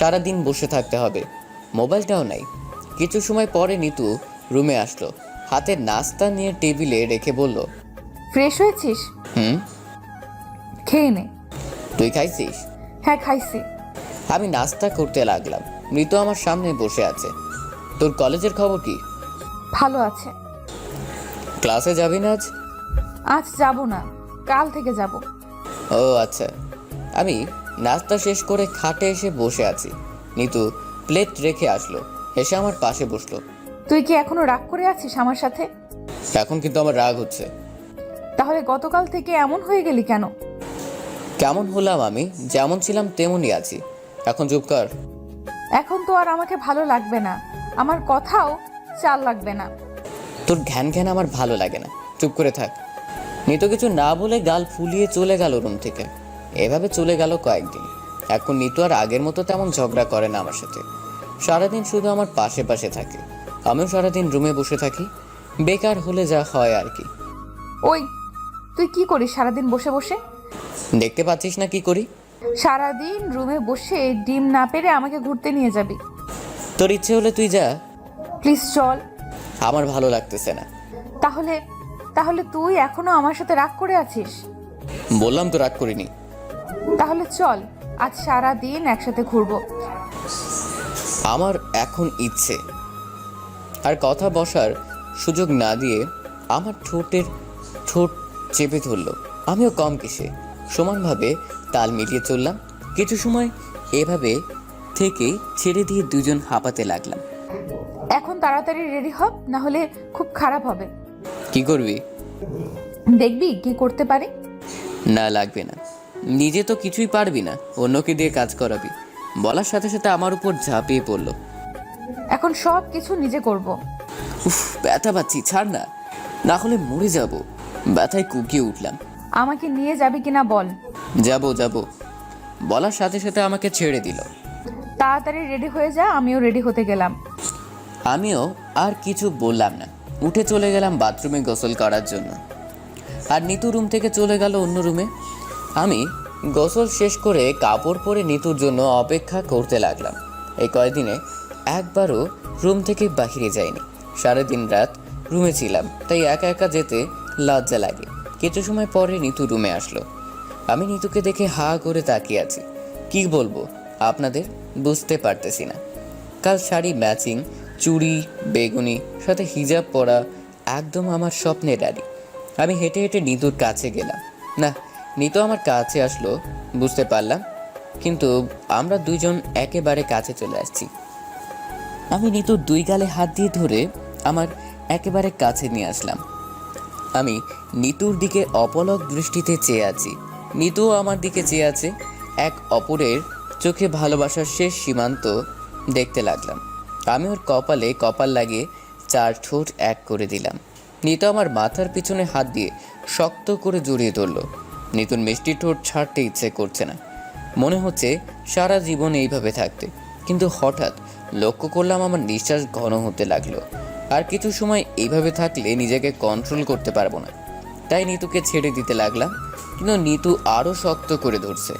সারাদিন বসে থাকতে হবে, মোবাইলটাও নাই। কিছু সময় পরে নিতু রুমে আসলো, হাতে নাস্তা নিয়ে টেবিলে রেখে বলল, ফ্রেশ হয়েছিস? হুম। খেয়ে নে। তুই খাইছিস? হ্যাঁ খাইছি। আমি নাস্তা করতে লাগলাম, মৃত আমার সামনে বসে আছে। তোর কলেজের খবর কি? ভালো আছে। ক্লাসে যাবি না আজ? আজ যাব না, কাল থেকে যাব। ও আচ্ছা। আমি নাস্তা শেষ করে খাটে এসে বসে আছি। নিতু প্লেট রেখে আসলো, এসে আমার পাশে বসলো। তুই কি এখনো রাগ করে আছিস আমার সাথে? এখন কিন্তু আমার রাগ হচ্ছে। তাহলে গতকাল থেকে এমন হয়ে গেলি কেন? কেমন হলাম? আমি যেমন ছিলাম তেমনই আছি। এখন চুপ কর। এখন তো আর আমাকে ভালো লাগবে না, আমার কথাও চাল লাগবে না। তোর ঘ্যান ঘ্যান আমার ভালো লাগে না, চুপ করে থাক। নিতু কিছু না বলে গাল ফুলিয়ে চলে গেল রুম থেকে। এভাবে চলে গেল কয়েকদিন। এখন নিতু আর আগের মতো তেমন ঝগড়া করে না আমার সাথে। সারাদিন শুধু আমার পাশে পাশে থাকে, আমিও সারাদিন রুমে বসে থাকি। বেকার হলে যা হয় আর কি। ওই, তুই কি করিস সারাদিন বসে বসে? দেখতে পাচ্ছিস না কি করি? সারাদিন রুমে বসে ডিম না পেরে আমাকে ঘুরতে নিয়ে যাবি। তোর ইচ্ছে হলে তুই যা। প্লিজ চল। আমার ভালো লাগতেছে না। তাহলে তাহলে তুই এখনো আমার সাথে রাগ করে আছিস? বললাম তো রাগ করিনি। তাহলে চল, আজ সারা দিন একসাথে ঘুরবো। আমার এখন ইচ্ছে। আর কথা বসার সুযোগ না দিয়ে আমার ঠোঁট চেপে ধরলো। আমিও কম কিসে সমানভাবে তাল মিলিয়ে চললাম। কিছু সময় এভাবে থেকে ছেড়ে দিয়ে দুজন হাঁপাতে লাগলাম। এখন তাড়াতাড়ি রেডি হ, না হলে খুব খারাপ হবে। কি করবি? দেখবি কি করতে পারি। না লাগবে না, নিজে তো কিছুই পারবি না, অন্যকে দিয়ে কাজ করাবি। বলার সাথে সাথে আমার উপর ঝাঁপিয়ে পড়লো। এখন সব কিছু নিজে করব। উফ, ব্যথা পাচ্ছি, ছাড় না, না হলে মরে যাব। ব্যথায় কুকিয়ে উঠলাম। আমাকে নিয়ে যাবি কিনা বল। যাব বলার সাথে সাথে আমাকে ছেড়ে দিল। তাড়াতাড়ি রেডি হয়ে যা, আমিও রেডি হতে গেলাম। আমিও আর কিছু বললাম না, উঠে চলে গেলাম বাথরুমে গোসল করার জন্য। আর নিতু রুম থেকে চলে গেল অন্য রুমে। আমি গোসল শেষ করে কাপড় পরে নিতুর জন্য অপেক্ষা করতে লাগলাম। এই কয়দিনে একবারও রুম থেকে বাহিরে যাইনি। সারাদিন রাত রুমে ছিলাম, তাই একা একা যেতে লজ্জা লাগে। কিছু সময় পরে নিতু রুমে আসলো। আমি নিতুকে দেখে হা করে তাকিয়ে আছি। কি বলবো আপনাদের বুঝতে পারতেছি না। কাল শাড়ি ম্যাচিং, চুড়ি বেগুনি, সাথে হিজাব পরা, একদম আমার স্বপ্নের রানী। আমি হেঁটে হেঁটে নিতুর কাছে গেলাম। না, নিতু আমার কাছে আসলো বুঝতে পারলাম, কিন্তু আমরা দুইজন একেবারে কাছে চলে আসছি। আমি নিতুর দুই গালে হাত দিয়ে ধরে আমার একেবারে কাছে নিয়ে আসলাম। আমি নিতুর দিকে অপলক দৃষ্টিতে চেয়ে আছি, নিতুও আমার দিকে চেয়ে আছে। এক অপরের চোখে ভালোবাসার শেষ সীমান্ত দেখতে লাগলাম। আমি ওর কপালে কপাল লাগিয়ে চার ঠোঁট এক করে দিলাম। নিতু আমার মাথার পিছনে হাত দিয়ে শক্ত করে জড়িয়ে ধরল। নিতুর মিষ্টি ঠোঁট ছাড়তে ইচ্ছে করছে না, মনে হচ্ছে সারা জীবন এইভাবে থাকতে। কিন্তু হঠাৎ লক্ষ্য করলাম আমার নিঃশ্বাস ঘন হতে লাগলো। আর কিছু সময় এইভাবে থাকলে নিজেকে কন্ট্রোল করতে পারবো না, তাই নিতুকে ছেড়ে দিতে লাগলাম। কিন্তু নিতু আরও শক্ত করে ধরছে।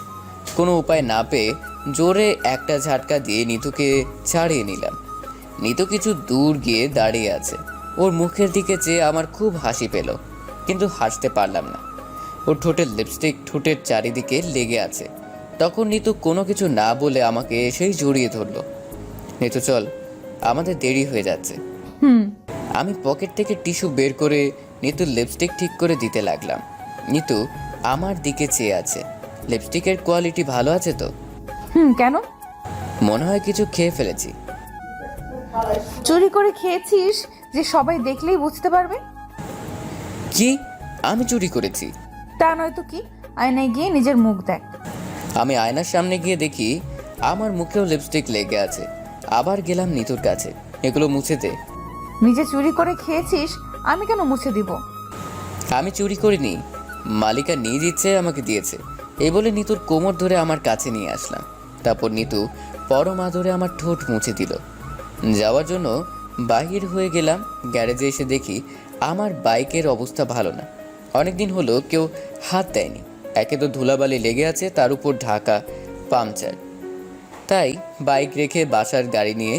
কোনো উপায় না পেয়ে জোরে একটা ঝাটকা দিয়ে নিতুকে ছাড়িয়ে নিলাম। নিতু কিছু দূর গিয়ে দাঁড়িয়ে আছে। ওর মুখের দিকে চেয়ে আমার খুব হাসি পেল, কিন্তু হাসতে পারলাম না। ওর ঠোঁটের লিপস্টিক ঠোঁটের চারিদিকে লেগে আছে। তখন নিতু কোনো কিছু না বলে আমাকে এসেই জড়িয়ে ধরলো। নিতু চল, আমাদের দেরি হয়ে যাচ্ছে। আমি পকেট থেকে টিস্যু বের করে নিতুর লিপস্টিক ঠিক করে দিতে লাগলাম। নিতু আমার দিকে চেয়ে আছে। লিপস্টিকের কোয়ালিটি ভালো আছে তো? কেন? মনে হয় কিছু খেয়ে ফেলেছি। চুরি করে খেয়েছিস যে সবাই দেখলেই বুঝতে পারবে। কি? আমি চুরি করেছি? তা নয়তো কি, আয়নায় গিয়ে নিজের মুখ দেখ। আমি আয়নার সামনে গিয়ে দেখি আমার মুখেও লিপস্টিক লেগে আছে। আবার গেলাম নিতুর কাছে, এগুলো মুছে দে। নিজে চুরি করে খেয়েছিস, আমি কেন মুছে দিব? আমি চুরি করিনি, মালিকা নিজ ইচ্ছে আমাকে দিয়েছে। এই বলে নিতুর কোমর ধরে আমার কাছে নিয়ে আসলাম। তারপর নিতু পরম আদরে আমার ঠোঁট মুছে দিল। যাওয়ার জন্য বাহির হয়ে গেলাম। গ্যারেজে এসে দেখি আমার বাইকের অবস্থা ভালো না। অনেকদিন হলো কেউ হাত দেয়নি। একে তো ধুলাবালি লেগে আছে, তার উপর ঢাকা পাংচার। তাই বাইক রেখে বাসার গাড়ি নিয়ে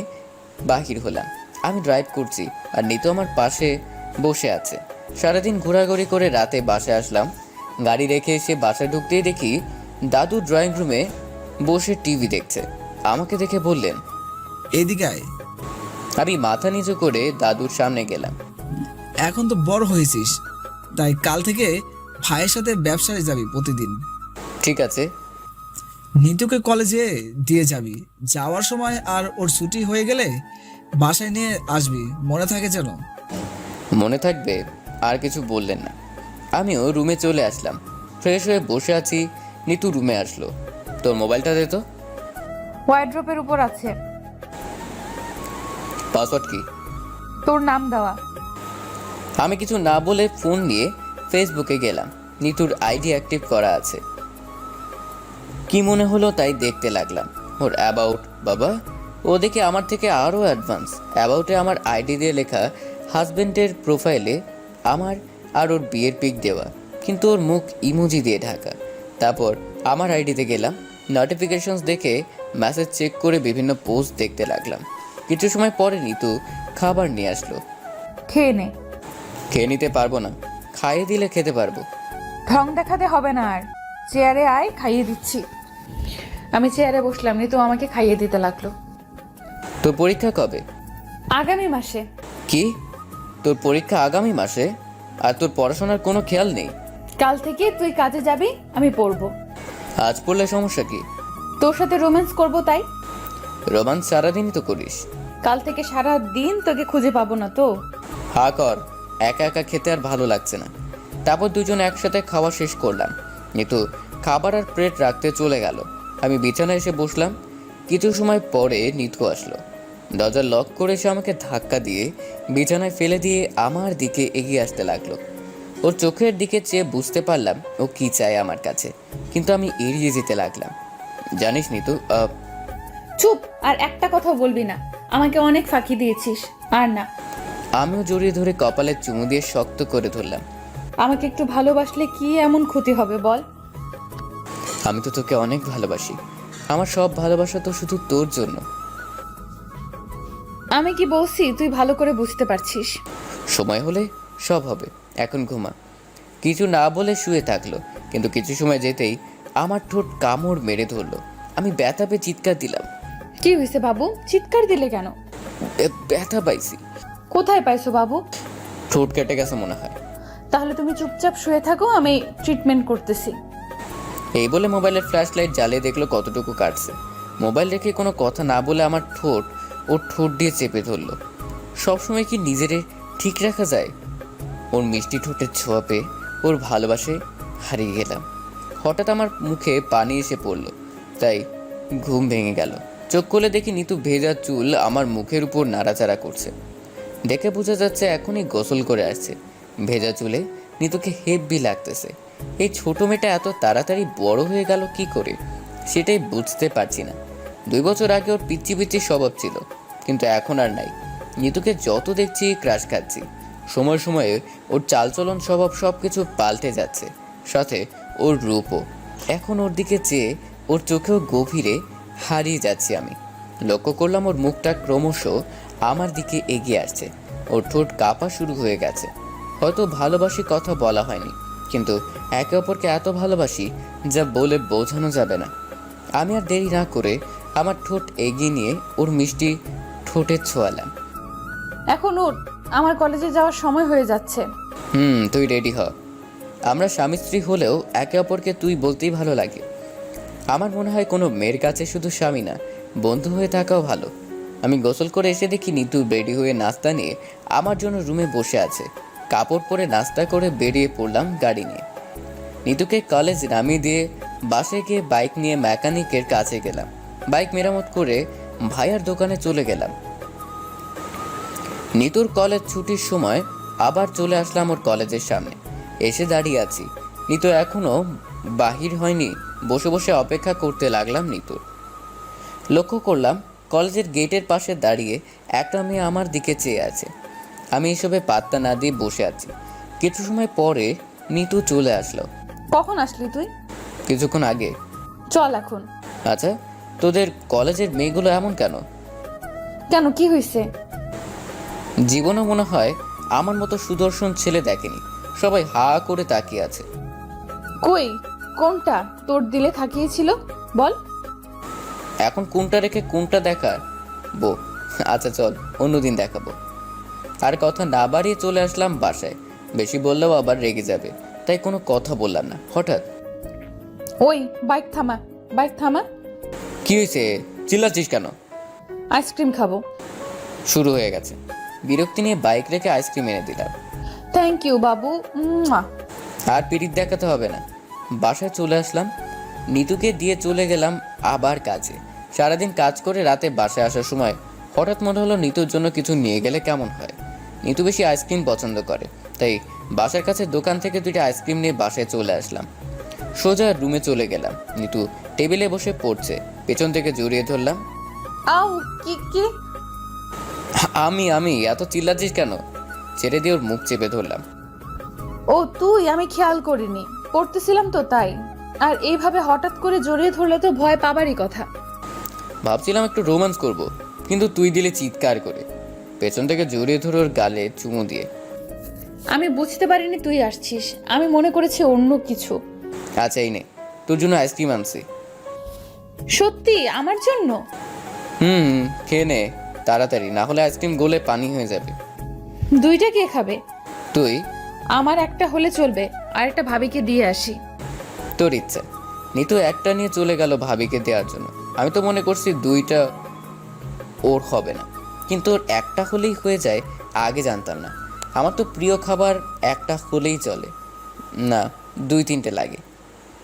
বাহির হলাম। আমি ড্রাইভ করছি আর নিতু আমার পাশে বসে আছে। সারাদিন ঘোরাঘুরি করে রাতে বাসায় আসলাম। গাড়ি রেখে এসে বাসায় ঢুকতেই দেখি দাদু ড্রয়িং রুমে বসে টিভি দেখছে। আমাকে দেখে বললেন, এদিকে আয়। আমি মাথা নিচু করে দাদুর সামনে গেলাম। এখন তো বড় হয়েছিস, তাই কাল থেকে ভাইয়ের সাথে ব্যবসায় যাবি প্রতিদিন। ঠিক আছে। নিতুকে কলেজে দিয়ে যাবি, যাওয়ার সময় আর ওর ছুটি হয়ে গেলে বাসায় নিয়ে আসবি, মনে থাকে যেন। মনে থাকবে। আর কিছু বললেন না। আমিও রুমে চলে আসলাম। ফ্রেশ হয়ে বসে আছি, নিতু রুমে আসলো। তোর মোবাইলটা দে তো। ওয়ার্ড্রপের উপর আছে। পাসওয়ার্ড কি? তোর নাম দেওয়া। আমি কিছু না বলে ফোন নিয়ে ফেসবুকে গেলাম। নিতুর আইডি অ্যাক্টিভ করা আছে। কি মনে হলো তাই দেখতে লাগলাম। ওর অ্যাবাউট, বাবা ও দেখে আমার থেকে আরও অ্যাডভান্স। অ্যাবাউটে আমার আইডি দিয়ে লেখা, হাজবেন্ডের প্রোফাইলে আমার আর ওর বিয়ের পিক দেওয়া, কিন্তু ওর মুখ ইমোজি দিয়ে ঢাকা। তারপর আমার আইডিতে গেলাম, নোটিফিকেশনস দেখে মেসেজ চেক করে বিভিন্ন পোস্ট দেখতে লাগলাম। কিছু সময় পরে নিতু খাবার নিয়ে আসলো। খেয়ে নে। খেয়ে নিতে পারবো না, খাইয়ে দিলে খেতে পারবো। ঢং দেখাতে হবে না আর। চেয়ারে আয়, খাইয়ে দিচ্ছি। আমি চেয়ারে বসলাম, নিতু আমাকে খাইয়ে দিতে লাগলো। তোর পরীক্ষা কবে? আগামী মাসে। কি, তোর পরীক্ষা আগামী মাসে? আর তোর পড়াশোনার কোনো খেয়াল নেই? কাল থেকে তুই কাজে যাবি, আমি পড়বো। আজ পড়লে সমস্যা কি? তোর সাথে রোম্যান্স করবো তাই। রোমান্স সারাদিনই তো করিস। কাল থেকে সারা দিন তোকে খুঁজে পাবো না তো। হা কর, একা একা খেতে আর ভালো লাগছে না। তারপর দুজন একসাথে খাওয়া শেষ করলাম। কিন্তু খাবার আর প্লেট রাখতে চলে গেল। আমি বিছানায় এসে বসলাম। কিছু সময় পরে নিতু আসলো। দরজা লক করে সে আমাকে ধাক্কা দিয়ে বিছানায় ফেলে দিয়ে আমার দিকে এগিয়ে আসতে লাগলো। ওর চোখের দিকে চেয়ে বুঝতে পারলাম ও কি চায় আমার কাছে, কিন্তু আমি এড়িয়ে যেতে লাগলাম। জানিস নিতু, চুপ, আর একটা কথা বলবি না। আমাকে অনেক ফাঁকি দিয়েছিস, আর না। আমিও জড়িয়ে ধরে কপালে চুমু দিয়ে শক্ত করে ধরলাম। আমাকে একটু ভালোবাসলে কি এমন ক্ষতি হবে বল? আমি তো তোকে অনেক ভালোবাসি। আমার সব ভালোবাসা তো শুধু তোর জন্য। আমি কি বলছি তুই ভালো করে বুঝতে পারছিস। সময় হলে সব হবে, এখন ঘুমা। কিছু না বলে শুয়ে থাকলো, কিন্তু কিছু সময় যেতেই আমার ঠোঁট কামড় মেরে ধরলো। আমি ব্যথা পেয়ে চিৎকার দিলাম। কি হয়েছে বাবু, চিৎকার দিলে কেন? ব্যথা পাইছি। কোথায় পাইছো বাবু? ঠোঁট কেটে গেছে মনে হয়। তাহলে তুমি চুপচাপ শুয়ে থাকো, আমি ট্রিটমেন্ট করতেছি। এই বলে মোবাইলের ফ্ল্যাশ লাইট জ্বালিয়ে দেখলো কতটুকু কাটছে। মোবাইল রেখে কোনো কথা না বলে আমার ঠোঁট ওর ঠোঁট দিয়ে চেপে ধরলো। সবসময় কি নিজেরে ঠিক রাখা যায়? ওর মিষ্টি ঠোঁটের ছোঁয়া পেয়ে ওর ভালোবাসে হারিয়ে গেলাম। হঠাৎ আমার মুখে পানি এসে পড়লো, তাই ঘুম ভেঙে গেল। চোখ খুলে দেখি নিতু ভেজা চুল আমার মুখের উপর নাড়াচাড়া করছে। দেখে বোঝা যাচ্ছে এখনই গোসল করে আসছে। ভেজা চুলে নিতুকে হেব্বি লাগতেছে। এই ছোট মেয়েটা এত তাড়াতাড়ি বড় হয়ে গেল কি করে, সেটাই বুঝতে পারছি না। 2 বছর আগে ওর পিচ্ছি পিচ্ছি স্বভাব ছিল, কিন্তু এখন আর নাই। নিতুকে যত দেখছি ক্রাশ খাচ্ছি। সময় সময়ে ওর চালচলন স্বভাব সব কিছু পাল্টে যাচ্ছে, সাথে ওর রূপও। এখন ওর দিকে চেয়ে ওর চোখেও গভীরে হারিয়ে যাচ্ছি আমি। লক্ষ্য করলাম ওর মুখটা ক্রমশ আমার দিকে এগিয়ে আসছে। ওর ঠোঁট কাঁপা শুরু হয়ে গেছে। হয়তো ভালোবাসি কথা বলা হয়নি, কিন্তু একে অপরকে এত ভালোবাসি যা বলে বোঝানো যাবে না। আমি আর দেরি না করে আমার ঠোঁট এগিয়ে নিয়ে ওর মিষ্টি ঠোঁটে ছোঁয়ালাম। এখন ওর আমার কলেজে যাওয়ার সময় হয়ে যাচ্ছে। তুই রেডি হ। আমরা স্বামী স্ত্রী হলেও একে অপরকে তুই বলতেই ভালো লাগে। আমার মনে হয় কোনো মেয়ের কাছে শুধু স্বামী না, বন্ধু হয়ে থাকাও ভালো। আমি গোসল করে এসে দেখি নিতু রেডি হয়ে নাস্তা নিয়ে আমার জন্য রুমে বসে আছে। কাপড় পরে নাস্তা করে বেরিয়ে পড়লাম গাড়ি নিয়ে। নিতুকে কলেজ নামিয়ে দিয়ে বাসে গিয়ে বাইক নিয়ে মেকানিকের কাছে গেলাম। বাইক মেরামত করে ভাইয়ার দোকানে চলে গেলাম। নিতুর কলেজ ছুটির সময় আবার চলে আসলাম ওর কলেজের সামনে। এসে দাঁড়িয়ে আছি। নিতু এখনো বাহির হয়নি। বসে বসে অপেক্ষা করতে লাগলাম নিতুর। লক্ষ্য করলাম কলেজের গেটের পাশে দাঁড়িয়ে একটা মেয়ে আমার দিকে চেয়ে আছে। আমি এসবে পাত্তা না দিয়ে বসে আছি। কিছু সময় পরে নিতু চলে আসলো। কখন আসলি তুই? কিছুক্ষণ আগে। চল এখন। আচ্ছা, তোদের কলেজের মেয়েগুলো এমন কেন? কেন, কি হয়েছে? জীবনে মনে হয় আমার মতো সুদর্শন ছেলে দেখেনি, সবাই হা করে তাকিয়ে আছে। কই, কোনটা তোর দিলে থাকিয়েছিল বল? এখন কোনটা রেখে কোনটা দেখার বো? আচ্ছা চল, অন্যদিন দেখাবো। আর কথা না বাড়িয়ে চলে আসলাম বাসায়। বেশি বললেও আবার রেগে যাবে, তাই কোনো কথা বললাম না। হঠাৎ, ওই বাইক থামা, বাইক থামা। কি হয়েছে? চিল্লাচ্ছিস কেন? আইসক্রিম খাবো। শুরু হয়ে গেছে। বিরক্তি নিয়ে বাইক রেখে আইসক্রিম এনে দিলাম। থ্যাংক ইউ বাবু। আর পিরিত দেখাতে হবে না। বাসায় চলে আসলাম, নিতুকে দিয়ে চলে গেলাম আবার কাজে। সারাদিন কাজ করে রাতে বাসায় আসার সময় হঠাৎ মনে হলো নিতুর জন্য কিছু নিয়ে গেলে কেমন হয়। নিতু বেশি আইসক্রিম পছন্দ করে, তাই বাসার কাছে দোকান থেকে 2টা আইসক্রিম নিয়ে বাসায় চলে আসলাম। সোজা রুমে চলে গেলাম। নিতু টেবিলে বসে পড়ছে, পেছন থেকে জড়িয়ে ধরলাম। আউ, কি কি? আমি এত চিল্লাচ্ছিস কেন? ছেড়ে দিয়ে ওর মুখ চেপে ধরলাম। ও তুই, আমি খেয়াল করিনি, পড়তেছিলাম তো তাই। আর এইভাবে হঠাৎ করে জড়িয়ে ধরলে তো ভয় পাবারই কথা। ভাবছিলাম একটু রোম্যান্স করব, কিন্তু তুই দিলে চিৎকার করে। পেছন থেকে জড়িয়ে ধরে ওর গালে চুমু দিয়ে। আমি বুঝতে পারিনি তুই আসছিস, আমি মনে করেছি অন্য কিছু। আচ্ছা এই নে, তোর জন্য আইসক্রিম আনছি। সত্যি আমার জন্য? খেয়ে নে তাড়াতাড়ি, না হলে আইসক্রিম গলে পানি হয়ে যাবে। 2টা কে খাবে? তুই? আমার একটা হলে চলবে, আর একটা ভাবিকে দিয়ে আসি। তোর ইচ্ছা। নিতু একটা নিয়ে চলে গেল ভাবিকে দেওয়ার জন্য। আমি তো মনে করছি 2টা ওর হবে না, কিন্তু ওর একটা হলেই হয়ে যায়, আগে জানতাম না। আমার তো প্রিয় খাবার একটা হলেই চলে না, 2-3টে লাগে।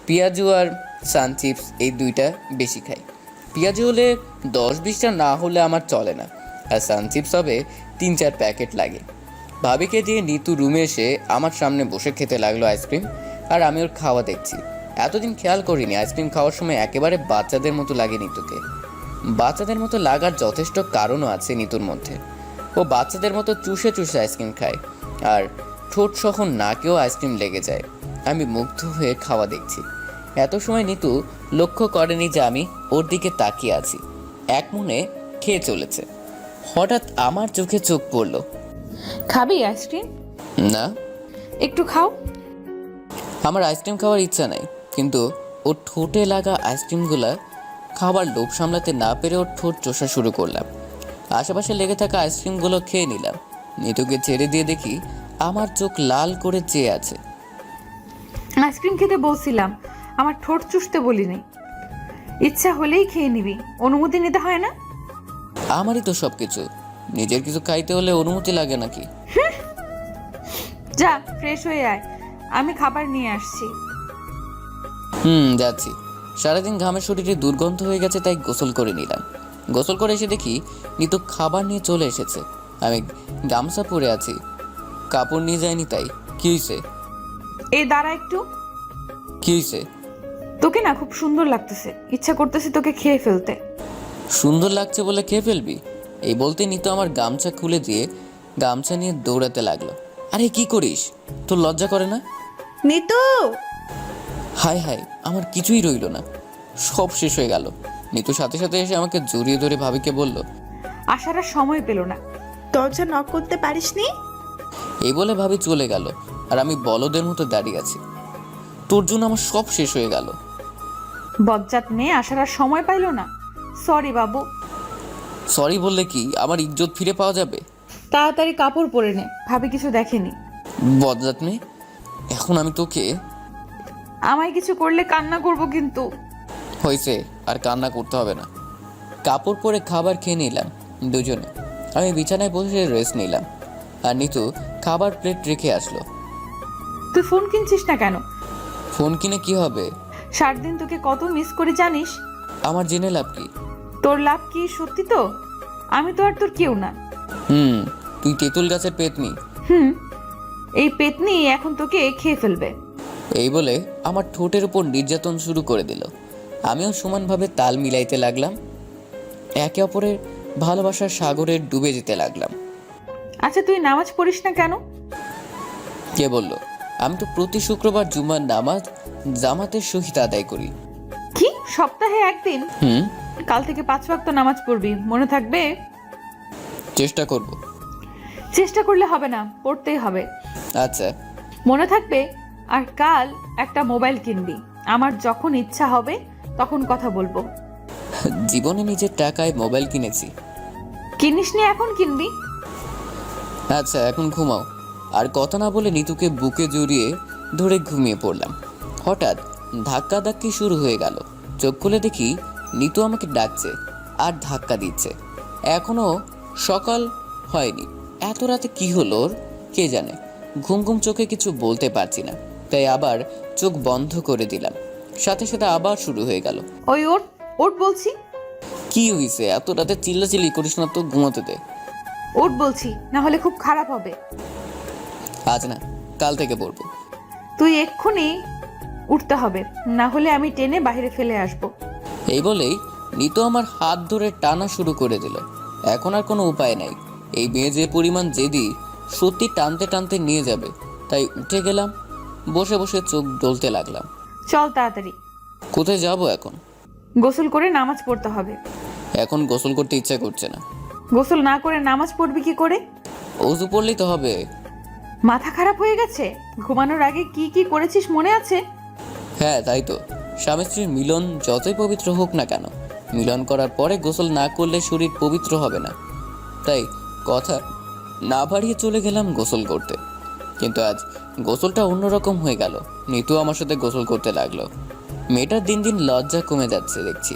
পেঁয়াজু আর সান চিপস, এই 2টা বেশি খাই। পেঁয়াজু হলে 10-20টা না হলে আমার চলে না, আর সান চিপস হবে 3-4 প্যাকেট লাগে। ভাবিকে দিয়ে নিতু রুমে এসে আমার সামনে বসে খেতে লাগলো আইসক্রিম, আর আমি ওর খাওয়া দেখছি। এতদিন খেয়াল করিনি আইসক্রিম খাওয়ার সময় একেবারে বাচ্চাদের মতো লাগে নিতুকে। বাচ্চাদের মতো লাগার যথেষ্ট কারণও আছে নিতুর মধ্যে। ও বাচ্চাদের মতো চুষে চুষে আইসক্রিম খায়, আর ঠোঁট সহ নাকেও আইসক্রিম লেগে যায়। আমি মুগ্ধ হয়ে খাওয়া দেখছি। এত সময় নিতু লক্ষ্য করেনি যে আমি ওর দিকে তাকিয়ে আছি, এক মনে খেয়ে চলেছে। হঠাৎ আমার চোখে চোখ পড়লো। খাবি আইসক্রিম? না। একটু খাও। আমার আইসক্রিম খাওয়ার ইচ্ছা নাই, কিন্তু ওর ঠোঁটে লাগা আইসক্রিমগুলা খাবার লোভ সামলাতে না পেরে ওর ঠোঁট চষা শুরু করলাম। আশেপাশে লেগে থাকা আইসক্রিমগুলো খেয়ে নিলাম। নিতুকে ছেড়ে দিয়ে দেখি আমার চোখ লাল করে চেয়ে আছে। আইসক্রিম খেতে বলছিলাম, আমার ঠোঁট চুষতে বলিনি। ইচ্ছা হলেই খেয়ে নিবি, অনুমতি নিতে হয় না? আমারই তো সব কিছু, নিজের কিছু খাইতে হলে অনুমতি লাগে নাকি? যা ফ্রেশ হয়ে আয়, আমি খাবার নিয়ে আসছি। যাচ্ছি। সারাদিন ঘামে শরীরে দুর্গন্ধ হয়ে গেছে, তাই গোসল করে নিলাম। গোসল করে এসে দেখি নিতু খাবার নিয়ে চলে এসেছে। আমি গামছা পরে আছি, কাপড় নিয়ে যায়নি। তাই কি হয়েছে? এই দাঁড়া একটু। কি হয়েছে? তোকে না খুব সুন্দর লাগতেছে, ইচ্ছা করতেছে তোকে খেয়ে ফেলতে। সুন্দর লাগছে বলে খেয়ে ফেলবি? এই বলতে নিতু আমার গামছা খুলে দিয়ে গামছা নিয়ে দৌড়াতে লাগলো। আরে কি করিস? তোর লজ্জা করে না? নিতু! হায় হায়, আমার কিছুই রইল না, সব শেষ হয়ে গেল। নিতু সাথে সাথে এসে আমাকে জড়িয়ে ধরে ভাবিকে বলল, আসার আর সময় পেল না। দরজা নক করতে পারিসনি? এই বলে ভাবি চলে গেল, আর আমি বলদের মতো দাঁড়িয়ে আছি। তোর জন্য আমার সব শেষ হয়ে গেল। বজ্জাত মেয়ে আসার আর সময় পাইল না। সরি বাবু। সরি বললে কি আমার ইজ্জত ফিরে পাওয়া যাবে? তাড়াতাড়ি কাপড় পরে নে, ভাবি কিছু দেখেনি। বদলাত মেয়ে, এখন আমি তোকে। আমায় কিছু করলে কান্না করব কিন্তু। হয়েছে, আর কান্না করতে হবে না। কাপড় পরে খাবার খেয়ে নিলাম দুজনে। আমি বিছানায় বসে রেস্ট নিলাম, আর নিতু খাবার প্লেট রেখে আসলো। তুই ফোন কিনছিস না কেন? ফোন কিনে কি হবে? সারাদিন তোকে কত মিস করে জানিস? আমার জেনে লাভ কি? তোর লাভ কি সত্যি তো? আমি তো আর তোর কেউ না। তুই তেঁতুল গাছের পেতনি। এই পেতনি এখন তোকে খেয়ে ফেলবে। এই বলে আমার ঠোঁটের উপর নির্যাতন শুরু করে দিল। আমিও সমানভাবে তাল মিলাইতে লাগলাম, একে অপরের ভালোবাসার সাগরে ডুবে যেতে লাগলাম। আচ্ছা তুই নামাজ পড়িস না কেন? কে বলল? আমি তো প্রতি শুক্রবার জুমার নামাজ জামাতের সহিত আদায় করি। কি, সপ্তাহে একদিন? কাল থেকে 5 ওয়াক্ত নামাজ পড়বি, মনে থাকবে? চেষ্টা করব। চেষ্টা করলে হবে না, পড়তেই হবে। আচ্ছা। মনে থাকবে। আর কাল একটা মোবাইল কিনবি, আমার যখন ইচ্ছা হবে তখন কথা বলবো। জীবনে নিজের টাকায় মোবাইল কিনেছি। কিনিস নি, এখন কিনবি। আচ্ছা, এখন ঘুমাও। আর কথা না বলে নিতুকে বুকে জড়িয়ে ধরে ঘুমিয়ে পড়লাম। হঠাৎ ধাক্কাধাক্কি শুরু হয়ে গেল। চোখ খুলে দেখি নিতু আমাকে ডাকছে আর ধাক্কা দিচ্ছে। এখনো সকাল হয়নি, এত রাতে কি হলো ওর কে জানে। ঘুম ঘুম চোখে কিছু বলতে পারছি না, তাই আবার চোখ বন্ধ করে দিলাম। সাথে সাথে আবার শুরু হয়ে গেল। ওই ওঠ ওঠ বলছি। কি হয়েছে? এত রাতে চিল্লাচিল্লি করিস না তো, ঘুমাতে দে। ওঠ বলছি, না হলে খুব খারাপ হবে। আজ না, কাল থেকে পড়বো। তুই এক্ষুনি উঠতে হবে, না হলে আমি টেনে বাইরে ফেলে আসব। এই বলেই নিতু আমার হাত ধরে টানা শুরু করে দিল। এখন আর কোনো উপায় নাই। এই মেয়ে যে পরিমাণ জেদি, সত্যি টানতে টানতে নিয়ে যাবে। তাই উঠে গেলাম, বসে বসে চোখ ডলতে লাগলাম। চল তাড়াতাড়ি। কোথায় যাব এখন? গোসল করে নামাজ পড়তে হবে। এখন গোসল করতে ইচ্ছা করছে না। গোসল না করে নামাজ পড়বি কি করে? অজু পড়লেই তো হবে। মাথা খারাপ হয়ে গেছে? ঘুমানোর আগে কি কি করেছিস মনে আছে? হ্যাঁ, তাই তো। স্বামী স্ত্রীর মিলন যতই পবিত্র হোক না কেন, মিলন করার পরে গোসল না করলে শরীর পবিত্র হবে না। তাই কথা না বাড়িয়ে চলে গেলাম গোসল করতে। কিন্তু আজ গোসলটা অন্যরকম হয়ে গেল। নিতু আমার সাথে গোসল করতে লাগলো। মেয়েটার দিন দিন লজ্জা কমে যাচ্ছে দেখছি,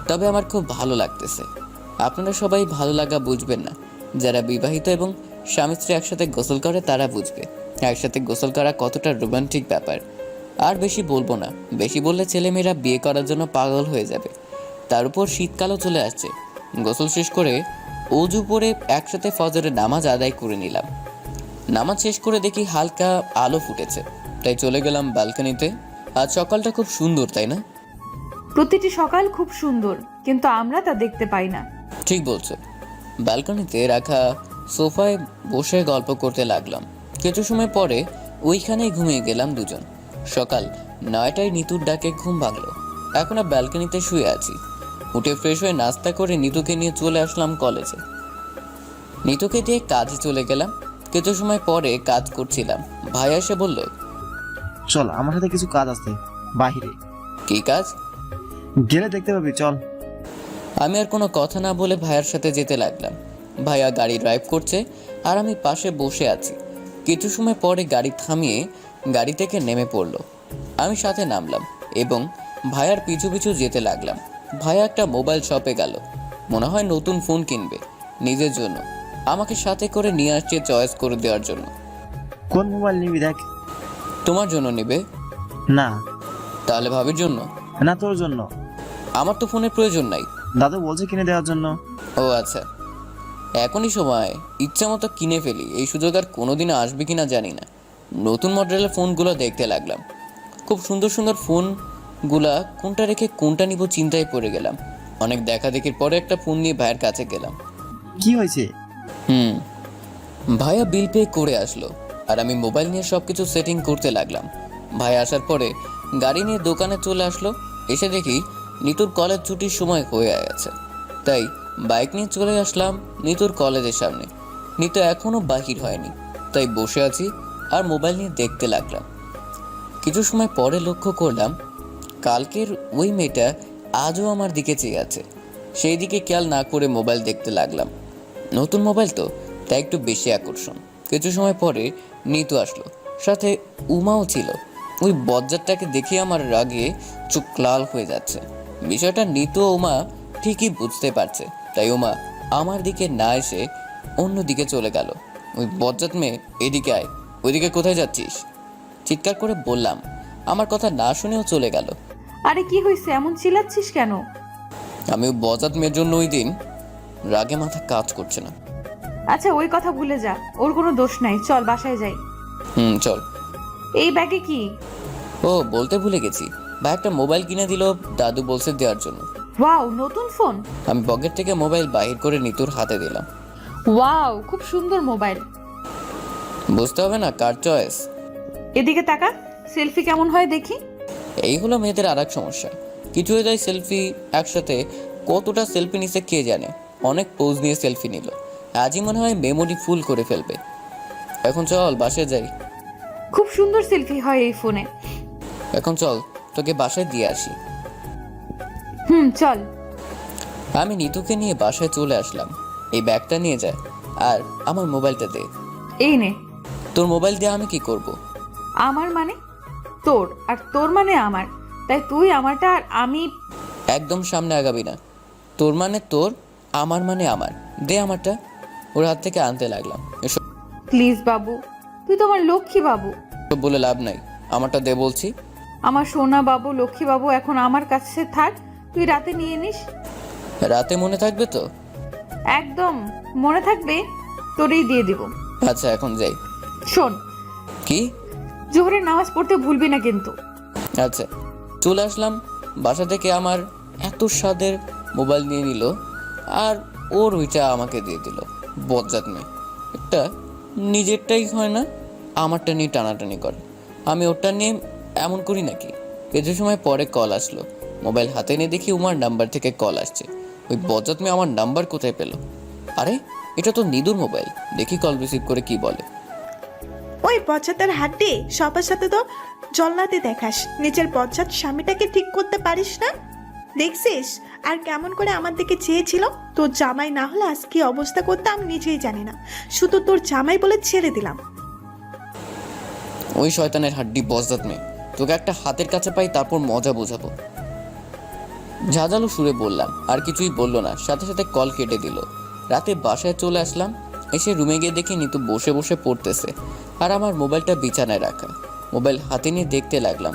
তবে আমার খুব ভালো লাগতেছে। আপনারা সবাই ভালো লাগা বুঝবেন না, যারা বিবাহিত এবং স্বামী স্ত্রী একসাথে গোসল করে তারা বুঝবে একসাথে গোসল করা কতটা রোমান্টিক ব্যাপার। আর বেশি বলবো না, বেশি বললে ছেলেমেয়েরা বিয়ে করার জন্য পাগল হয়ে যাবে। তার উপর শীতকালও চলে আসছে। গোসল শেষ করে অজু পরে একসাথে ফজরের নামাজ আদায় করে নিলাম। নামাজ শেষ করে দেখি হালকা আলো ফুটেছে, তাই চলে গেলাম ব্যালকনিতে। আজ সকালটা খুব সুন্দর, তাই না? প্রতিটি সকাল খুব সুন্দর, কিন্তু আমরা তা দেখতে পাই না। ঠিক বলছে। ব্যালকনিতে রাখা সোফায় বসে গল্প করতে লাগলাম। কিছু সময় পরে ওইখানেই ঘুমিয়ে গেলাম দুজন। সকাল 9টায় নিতুর ডাকে ঘুম ভাঙলো। এখন আর ব্যালকনিতে শুয়ে আছি। উঠে ফ্রেশ হয়ে নাস্তা করে নিতুকে নিয়ে চলে আসলাম কলেজে। নিতুকে দিয়ে কাজে চলে গেলাম। কিছু সময় পরে কাজ করছিলাম, ভাই এসে বলল, চল আমার সাথে কিছু কাজ আছে বাহিরে। কি কাজ? গেলে দেখতে পাবি, চল। আমি আর কোনো কথা না বলে ভাইয়ার সাথে যেতে লাগলাম। ভাইয়া গাড়ি ড্রাইভ করছে আর আমি পাশে বসে আছি। কিছু সময় পরে গাড়ি থামিয়ে গাড়ি থেকে নেমে পড়লো। আমি সাথে নামলাম এবং ভাইয়ার পিছু পিছু যেতে লাগলাম। ভাইয়া একটা মোবাইল শপে গেল, মনে হয় নতুন ফোন কিনবে নিজের জন্য। আমাকে সাথে করে নিয়ে আসছে চয়েস করে দেওয়ার জন্য। কোন মোবাইল নিবি দেখ। তোমার জন্য নেবে? না তাহলে ভাবির জন্য? না, তোর জন্য। আমার তো ফোনের প্রয়োজন নাই। দাদু বলছে কিনে দেওয়ার জন্য। ও আচ্ছা, এখনই সময়, ইচ্ছা মতো কিনে ফেলি। এই সুযোগ আর কোনোদিনও আসবে কিনা জানি না। নতুন মডেলের ফোনগুলো দেখতে লাগলাম। খুব সুন্দর সুন্দর ফোনগুলা কোনটা রেখে কোনটা নিব চিন্তায় পড়ে গেলাম। অনেক দেখা দেখির পরে একটা ফোন নিয়ে ভাইয়ের কাছে গেলাম। কি হয়েছে? ভাইয়া বিল পে করে আসলো আর আমি মোবাইল নিয়ে সব কিছু সেটিং করতে লাগলাম। ভাই আসার পরে গাড়ি নিয়ে দোকানে চলে আসলো। এসে দেখি নিতুর কলেজ ছুটির সময় হয়ে গেছে, তাই বাইক নিয়ে চলে আসলাম নিতুর কলেজের সামনে। নিতু এখনও বাহির হয়নি, তাই বসে আছি আর মোবাইল নিয়ে দেখতে লাগলাম। কিছু সময় পরে লক্ষ্য করলাম কালকের ওই মেয়েটা আজও আমার দিকে চেয়ে আছে। সেই দিকে খেয়াল না করে মোবাইল দেখতে লাগলাম। নতুন মোবাইল তো, তাই একটু বেশি আকর্ষণ। কিছু সময় পরে নিতু আসলো, সাথে উমাও ছিল। ওই বজ্জারটাকে দেখে আমার রাগে চোখ লাল হয়ে যাচ্ছে। বিষয়টা নিতু ও উমা ঠিকই বুঝতে পারছে, তাই উমা আমার দিকে না এসে অন্য দিকে চলে গেল। ওই বজ্জাত মেয়ে, এদিকে আয়। ওইদিকে কোথায় যাচ্ছিস? চিৎকার করে বললাম। আমার কথা না শুনেও চলে গেল। আরে কি হয়েছে, এমন চিল্লাচ্ছিস কেন? আমি ওই বজ্জাত মেয়ের জন্য ওই দিন রাগে মাথা কাজ করছে না। আচ্ছা ওই কথা ভুলে যা, ওর কোনো দোষ নাই, চল বাসায় যাই। চল। এই ব্যাগে কি? ও বলতে ভুলে গেছি, ভাই একটা মোবাইল কিনে দিল, দাদু বলছে দেওয়ার জন্য। ওয়াও, নতুন ফোন? আমি পকেট থেকে মোবাইল বাহির করে নিতুর হাতে দিলাম। ওয়াও, খুব সুন্দর মোবাইল। বুঝতে হবে না কার চয়েস। এদিকে তাকা, সেলফি কেমন হয় দেখি। এই হলো মেয়েদের আর এক সমস্যা, কিছু হয়ে যায় সেলফি একসাথে কতটা সেলফি নিছে কে জানে, অনেক পোজ নিয়ে সেলফি নিল। আজই মনে হয় মেমোরি ফুল করে ফেলবে। এখন চল বাসায় যাই। খুব সুন্দর সেলফি হয় এই ফোনে। এখন চল তোকে বাসায় দিয়ে আসি। চল। আমি নিতুকে নিয়ে বাসায় চলে আসলাম। এই ব্যাগটা নিয়ে যায় আর আমার মোবাইলটা দে। এই নে। তোর মোবাইল দিয়ে আমি কি করব? আমার মানে তোর, আর তোর মানে আমার, তাই তুই আমারটা আর আমি। একদম সামনে আগাবি না। তোর মানে তোর, আমার মানে আমার। দে আমারটা। ওর হাত থেকে আনতে লাগলাম। এসব প্লিজ বাবু, তুই তো আমার লক্ষ্মী বাবু। বলে লাভ নাই, আমারটা দে বলছি। আমার সোনা বাবু, লক্ষ্মী বাবু এখন আমার কাছে থাক, তুই রাতে নিয়ে নিস। রাতে মনে থাকবে তো? একদম মনে থাকবে, তোরেই দিয়ে দিব। আচ্ছা এখন যাই। শোন, কি? জোহরের নামাজ পড়তে ভুলবি না কিন্তু। আচ্ছা। চলে আসলাম। বাসা থেকে আমার এত স্বাদের মোবাইল নিয়ে নিল আর ওর ওইটা আমাকে দিয়ে দিল। বজ্জাত মেয়ে একটা, নিজেরটাই হয় না, আমারটা নিয়ে টানাটানি করে। আমি ওরটা নিয়ে এমন করি নাকি? কিছু সময় পরে কল আসলো। মোবাইল হাতে নিয়ে দেখি উমার নাম্বার থেকে কল আসছে। ওই বজ্জাত মেয়ে আমার নাম্বার কোথায় পেল? আরে এটা তো নিদুর মোবাইল। দেখি কল রিসিভ করে কি বলে। ওই বজ্জাতের হাড্ডি, সবার সাথে তো জল্লাতে দেখাস, নিজের বজ্জাত স্বামীটাকে ঠিক করতে পারিস না। দেখছিস আর কেমন করে আমার দিকে চেয়েছিল। তোর জামাই না হলে আজ কি অবস্থা করতে আমি নিজেই জানি না, শুধু তোর জামাই বলে ছেড়ে দিলাম। ওই শয়তানের হাড্ডি বজ্জাত মেয়ে, তোকে একটা হাতের কাছে পাই তারপর মজা বোঝাবো। ঝাঁঝালো সুরে বললাম। আর কিছুই বললো না, সাথে সাথে কল কেটে দিল। রাতে বাসায় চলে আসলাম। এসে রুমে গিয়ে দেখি নিতু বসে বসে পড়তেছে আর আমার মোবাইলটা বিছানায় রাখা। মোবাইল হাতে নিয়ে দেখতে লাগলাম।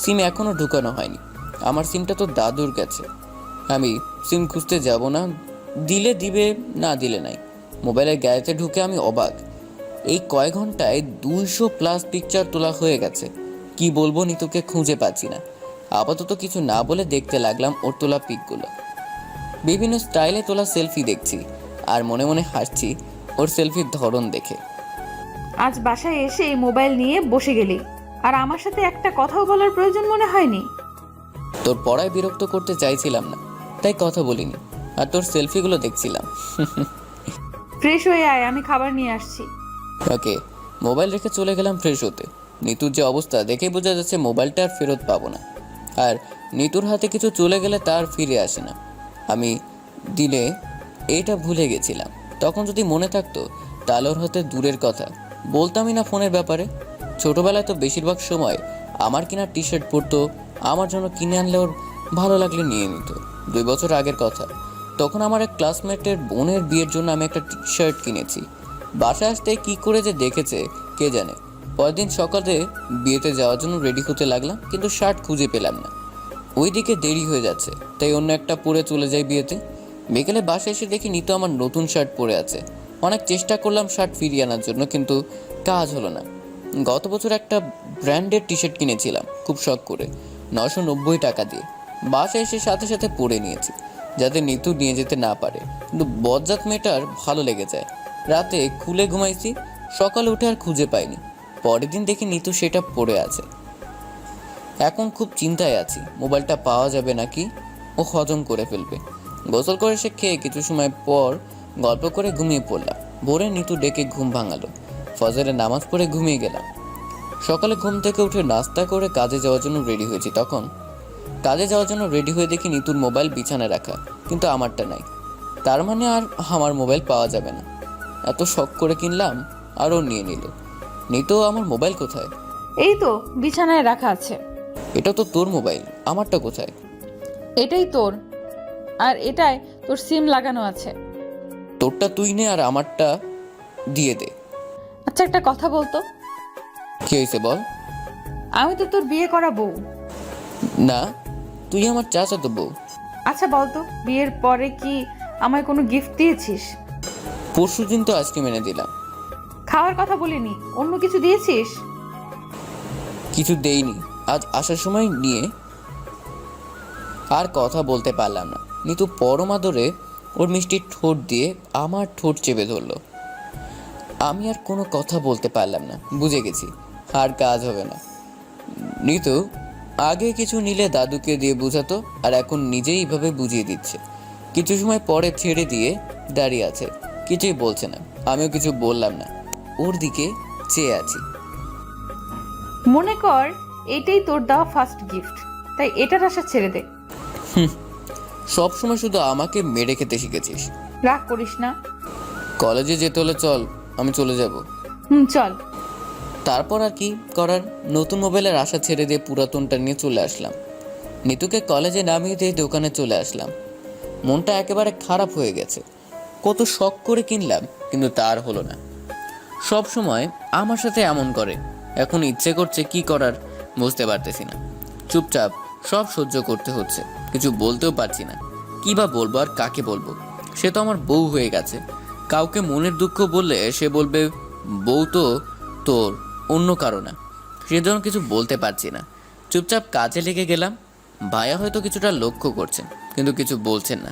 সিম এখনও ঢুকানো হয়নি। আমার সিমটা তো দাদুর কাছে। আমি সিম খুঁজতে যাব না, দিলে দিবে, না দিলে নাই। মোবাইলের গ্যালারিতে ঢুকে আমি অবাক। এই কয়েক ঘন্টায় 200+ পিকচার তোলা হয়ে গেছে। কি বলবো, নিতুকে খুঁজে পাচ্ছি না। আপাতত কিছু না বলে দেখতে লাগলাম ওর তোলা পিকগুলো। বিভিন্ন স্টাইলে তোলা সেলফি দেখছি আর মনে মনে হাসছি ওর সেলফির ধরন দেখে। আজ বাসায় এসে মোবাইল নিয়ে বসে গেলি, আর আমার সাথে একটা কথাও বলার প্রয়োজন মনে হয়নি। তোর পড়ায় বিরক্ত করতে চাইছিলাম না, তাই কথা বলিনি। আর তোর সেলফিগুলো দেখছিলাম। ফ্রেশ হয়ে আয়, আমি খাবার নিয়ে আসছি। ওকে। মোবাইল রেখে চলে গেলাম ফ্রেশ হতে। নিতুর যে অবস্থা দেখে বোঝা যাচ্ছে মোবাইলটা আর ফেরত পাবো না। আর নিতুর হাতে কিছু চলে গেলে তার ফিরে আসে না। আমি দিলে এইটা ভুলে গেছিলাম। তখন যদি মনে থাকতো তাহলে ওর হাতে দূরের কথা বলতামই না ফোনের ব্যাপারে। ছোটোবেলায় তো বেশিরভাগ সময় আমার কিনা টি শার্ট পরতো, আমার জন্য কিনে আনলে ওর ভালো লাগলে নিয়ে নিত। 2 বছর আগের কথা। তখন আমার এক ক্লাসমেটের বোনের বিয়ের জন্য আমি একটা টি শার্ট কিনেছি। বাসায় আসতে কি করে যে দেখেছে কে জানে। পরের দিন সকালে বিয়েতে যাওয়ার জন্য রেডি হতে লাগলাম, কিন্তু শার্ট খুঁজে পেলাম না। ওইদিকে দেরি হয়ে যাচ্ছে, তাই অন্য একটা পরে চলে যাই বিয়েতে। বিকেলে বাসায় এসে দেখি নিতু আমার নতুন শার্ট পরে আছে। অনেক চেষ্টা করলাম শার্ট ফিরিয়ে আনার জন্য, কিন্তু কাজ হলো না। গত বছর একটা ব্র্যান্ডের টি শার্ট কিনেছিলাম খুব শখ করে, 990 টাকা দিয়ে। বাসায় এসে সাথে সাথে পরে নিয়েছি যাতে নিতু নিয়ে যেতে না পারে, কিন্তু বজ্জাত মেয়েটার ভালো লেগে যায়। রাতে খুলে ঘুমাইছি, সকালে উঠে আর খুঁজে পাইনি। পরের দিন দেখি নিতু সেটা পড়ে আছে। এখন খুব চিন্তায় আছি, মোবাইলটা পাওয়া যাবে নাকি ও হজম করে ফেলবে। গোসল করে সে খেয়ে কিছু সময় পর গল্প করে ঘুমিয়ে পড়লাম। ভোরে নিতু ডেকে ঘুম ভাঙালো। ফজরের নামাজ পড়ে ঘুমিয়ে গেলাম। সকালে ঘুম থেকে উঠে নাস্তা করে কাজে যাওয়ার জন্য রেডি হয়েছি। তখন কাজে যাওয়ার জন্য রেডি হয়ে দেখি নিতুর মোবাইল বিছানায় রাখা, কিন্তু আমারটা নাই। তার মানে আর আমার মোবাইল পাওয়া যাবে না। এত শখ করে কিনলাম আর ও নিয়ে নিল। নিতু, আমার মোবাইল কোথায়? এই তো বিছানায় রাখা আছে। এটা তো তোর মোবাইল, আমারটা কোথায়? এটাই তোর, আর এটাই তোর সিম লাগানো আছে। তোরটা তুই নে আর আমারটা দিয়ে দে। আচ্ছা একটা কথা বলতো, কি হয়েছে বল? আমি তো তোর বিয়ে করা বউ। না, তুই আমার চাচাতো বউ। আচ্ছা বলতো, বিয়ের পরে কি আমায় কোনো গিফট দিয়েছিস? পরশুদিন তো আইসক্রিম এনে দিলাম। খাওয়ার কথা বলিনি, অন্য কিছু দিয়েছিস? কিছু দেইনি, আজ আসার সময় নিয়ে। আর কথা বলতে পারলাম না। নিতু পরম আদরে ওর মিষ্টি ঠোঁট দিয়ে আমার ঠোঁট চেপে ধরলো। আমি আর কোনো কথা বলতে পারলাম না। বুঝে গেছি আর কাজ হবে না। নিতু আগে কিছু নিলে দাদুকে দিয়ে বুঝাতো, আর এখন নিজেই এইভাবে বুঝিয়ে দিচ্ছে। কিছু সময় পরে ছেড়ে দিয়ে দাঁড়িয়ে আছে, কিছুই বলছে না। আমিও কিছু বললাম না, ওর দিকে চেয়ে আছি। মনে কর এটাই তোর দেওয়া ফার্স্ট গিফট, তাই এটার আশা ছেড়ে দে। সবসময় শুধু আমাকে মেরে খেতে শিখেছিস। রাগ করিস না। কলেজে যেতে হলে চল, আমি চলে যাব। চল। তারপর আর কি করার, নতুন মোবাইলের আশা ছেড়ে দিয়ে পুরাতনটা নিয়ে চলে আসলাম। নিতুকে কলেজে নামিয়ে দিয়ে দোকানে চলে আসলাম। মনটা একেবারে খারাপ হয়ে গেছে। কত শখ করে কিনলাম, কিন্তু তার হলো না। সব সময় আমার সাথে এমন করে, এখন ইচ্ছে করছে কি করার বুঝতে পারতেছি না। চুপচাপ সব সহ্য করতে হচ্ছে, কিছু বলতেও পারছি না। কী বা বলবো আর কাকে বলবো? সে তো আমার বউ হয়ে গেছে। কাউকে মনের দুঃখ বললে সে বলবে বউ তো তোর, অন্য কারো না। সেজন্য কিছু বলতে পারছি না। চুপচাপ কাজে লেগে গেলাম। ভাইয়া হয়তো কিছুটা লক্ষ্য করছেন, কিন্তু কিছু বলছেন না।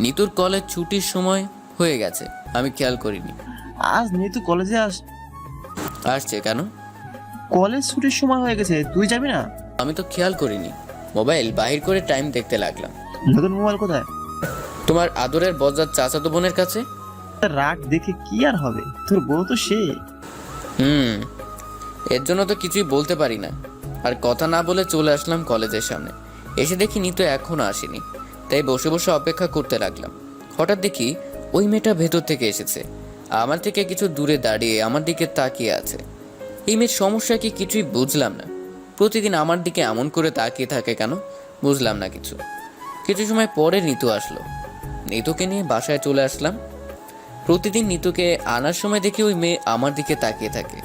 নিতুর কলেজ ছুটির সময় হয়ে গেছে, আমি খেয়াল করিনি। আজ নিতু কলেজে আসছে কেন? কলেজ ছুটির সময় হয়ে গেছে, তুই যাবি না? আমি তো খেয়াল করিনি। মোবাইল বাহির করে টাইম দেখতে লাগলাম। নতুন মোবাইল কোথায়? তোমার আদরের বজ্জাত চাচাতো বোনের কাছে। রাগ দেখে কি আর হবে, তোর বউ তো সে। এর জন্য তো কিছুই বলতে পারি না। আর কথা না বলে চলে আসলাম কলেজের সামনে। এসে দেখি নিতু এখনো আসেনি, তাই বসে বসে অপেক্ষা করতে লাগলাম। হঠাৎ দেখি ওই মেয়েটা ভেতর থেকে এসেছে, আমার থেকে কিছু দূরে দাঁড়িয়ে আমার দিকে তাকিয়ে আছে। এই মেয়ের সমস্যা কি কিছুই বুঝলাম না। প্রতিদিন আমার দিকে এমন করে তাকিয়ে থাকে কেন, বুঝলাম না কিছু। কিছু সময় পরে নিতু আসলো। নিতুকে নিয়ে বাসায় চলে আসলাম। প্রতিদিন নিতুকে আনার সময় দেখি ওই মেয়ে আমার দিকে তাকিয়ে থাকে,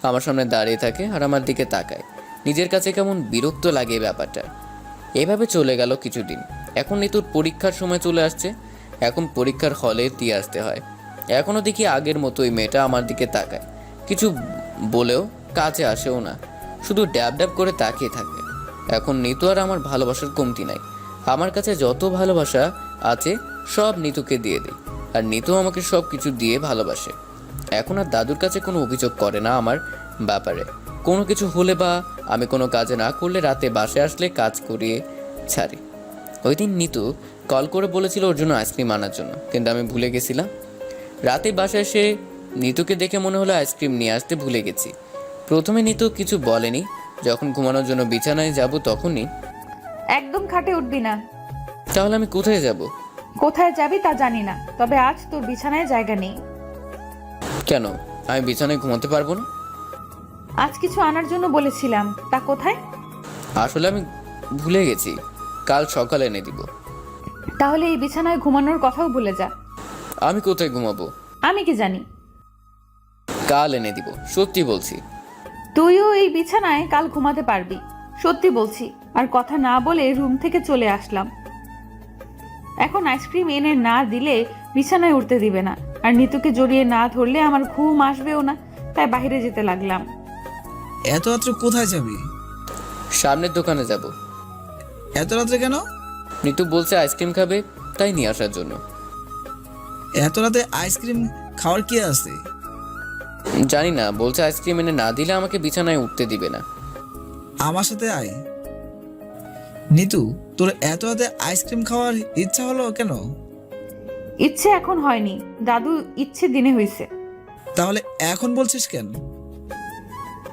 আমার সামনে দাঁড়িয়ে থাকে আর আমার দিকে তাকায়। নিজের কাছে কেমন বিরক্ত লাগে এই ব্যাপারটা। এভাবে চলে গেল কিছুদিন। এখন নিতুর পরীক্ষার সময় চলে আসছে, এখন পরীক্ষার হলে দিয়ে আসতে হয়। এখনও দেখি আগের মতো ওই মেয়েটা আমার দিকে তাকায়, কিছু বলেও কাছে আসেও না, শুধু ড্যাব ড্যাব করে তাকিয়ে থাকে। এখন নিতু আর আমার ভালোবাসার কমতি নাই। আমার কাছে যত ভালোবাসা আছে সব নিতুকে দিয়ে দিই, আর নিতু আমাকে সব কিছু দিয়ে ভালোবাসে। এখন আর দাদুর কাছে কোনো অভিযোগ করে না আমার ব্যাপারে। কোনো কিছু হলে বা আমি কোনো কাজে না করলে রাতে বাসায় আসলে কাজ করিয়ে ছাড়ি। ওই দিন নিতু কল করে বলেছিল ওর জন্য আইসক্রিম আনার জন্য, কিন্তু আমি ভুলে গেছিলাম। রাতে বাসায় এসে নিতুকে দেখে মনে হলো আইসক্রিম নিয়ে আসতে ভুলে গেছি। প্রথমে নিতু কিছু বলেনি, যখন ঘুমানোর জন্য বিছানায় যাব তখনই। একদম খাটে উঠবি না। তাহলে আমি কোথায় যাব? কোথায় যাবি তা জানি না, তবে আজ তোর বিছানায় জায়গা নেই। কেন, আমি বিছানায় ঘুমাতে পারবো না? আজ কিছু আনার জন্য বলেছিলাম, তা কোথায়? আসলে আমি ভুলে গেছি, কাল সকালে এনে দিব। তাহলে এই বিছানায় ঘুমানোর কথাও ভুলে যা। আমি কোথায় ঘুমাবো? আমি কি জানি। কাল এনে দিব, সত্যি বলছি। তুইও এই বিছানায় কাল ঘুমাতে পারবি, সত্যি বলছি। আর কথা না বলে রুম থেকে চলে আসলাম। এখন আইসক্রিম এনে না দিলে বিছানায় উঠতে দিবে না, আর নিতুকে জড়িয়ে না ধরলে আমার ঘুম আসবেও না, তাই বাইরে যেতে লাগলাম। এত রাত্রে কোথায় যাবি? সামনের দোকানে যাব। এত রাত্রে কেন? নিতু বলছে আইসক্রিম খাবে, তাই নিয়ে আসার জন্য। এত রাতে আইসক্রিম খাওয়ার কি আছে? জানি না, বলছে আইসক্রিম এনে না দিলে আমাকে বিছানায় উঠতে দিবে না। আমার সাথে আয়। নিতু, তোর এত রাতে আইসক্রিম খাওয়ার ইচ্ছা হলো কেন? ইচ্ছে এখন হয়নি দাদু, ইচ্ছে দিনে হয়েছে। তাহলে এখন বলছিস কেন?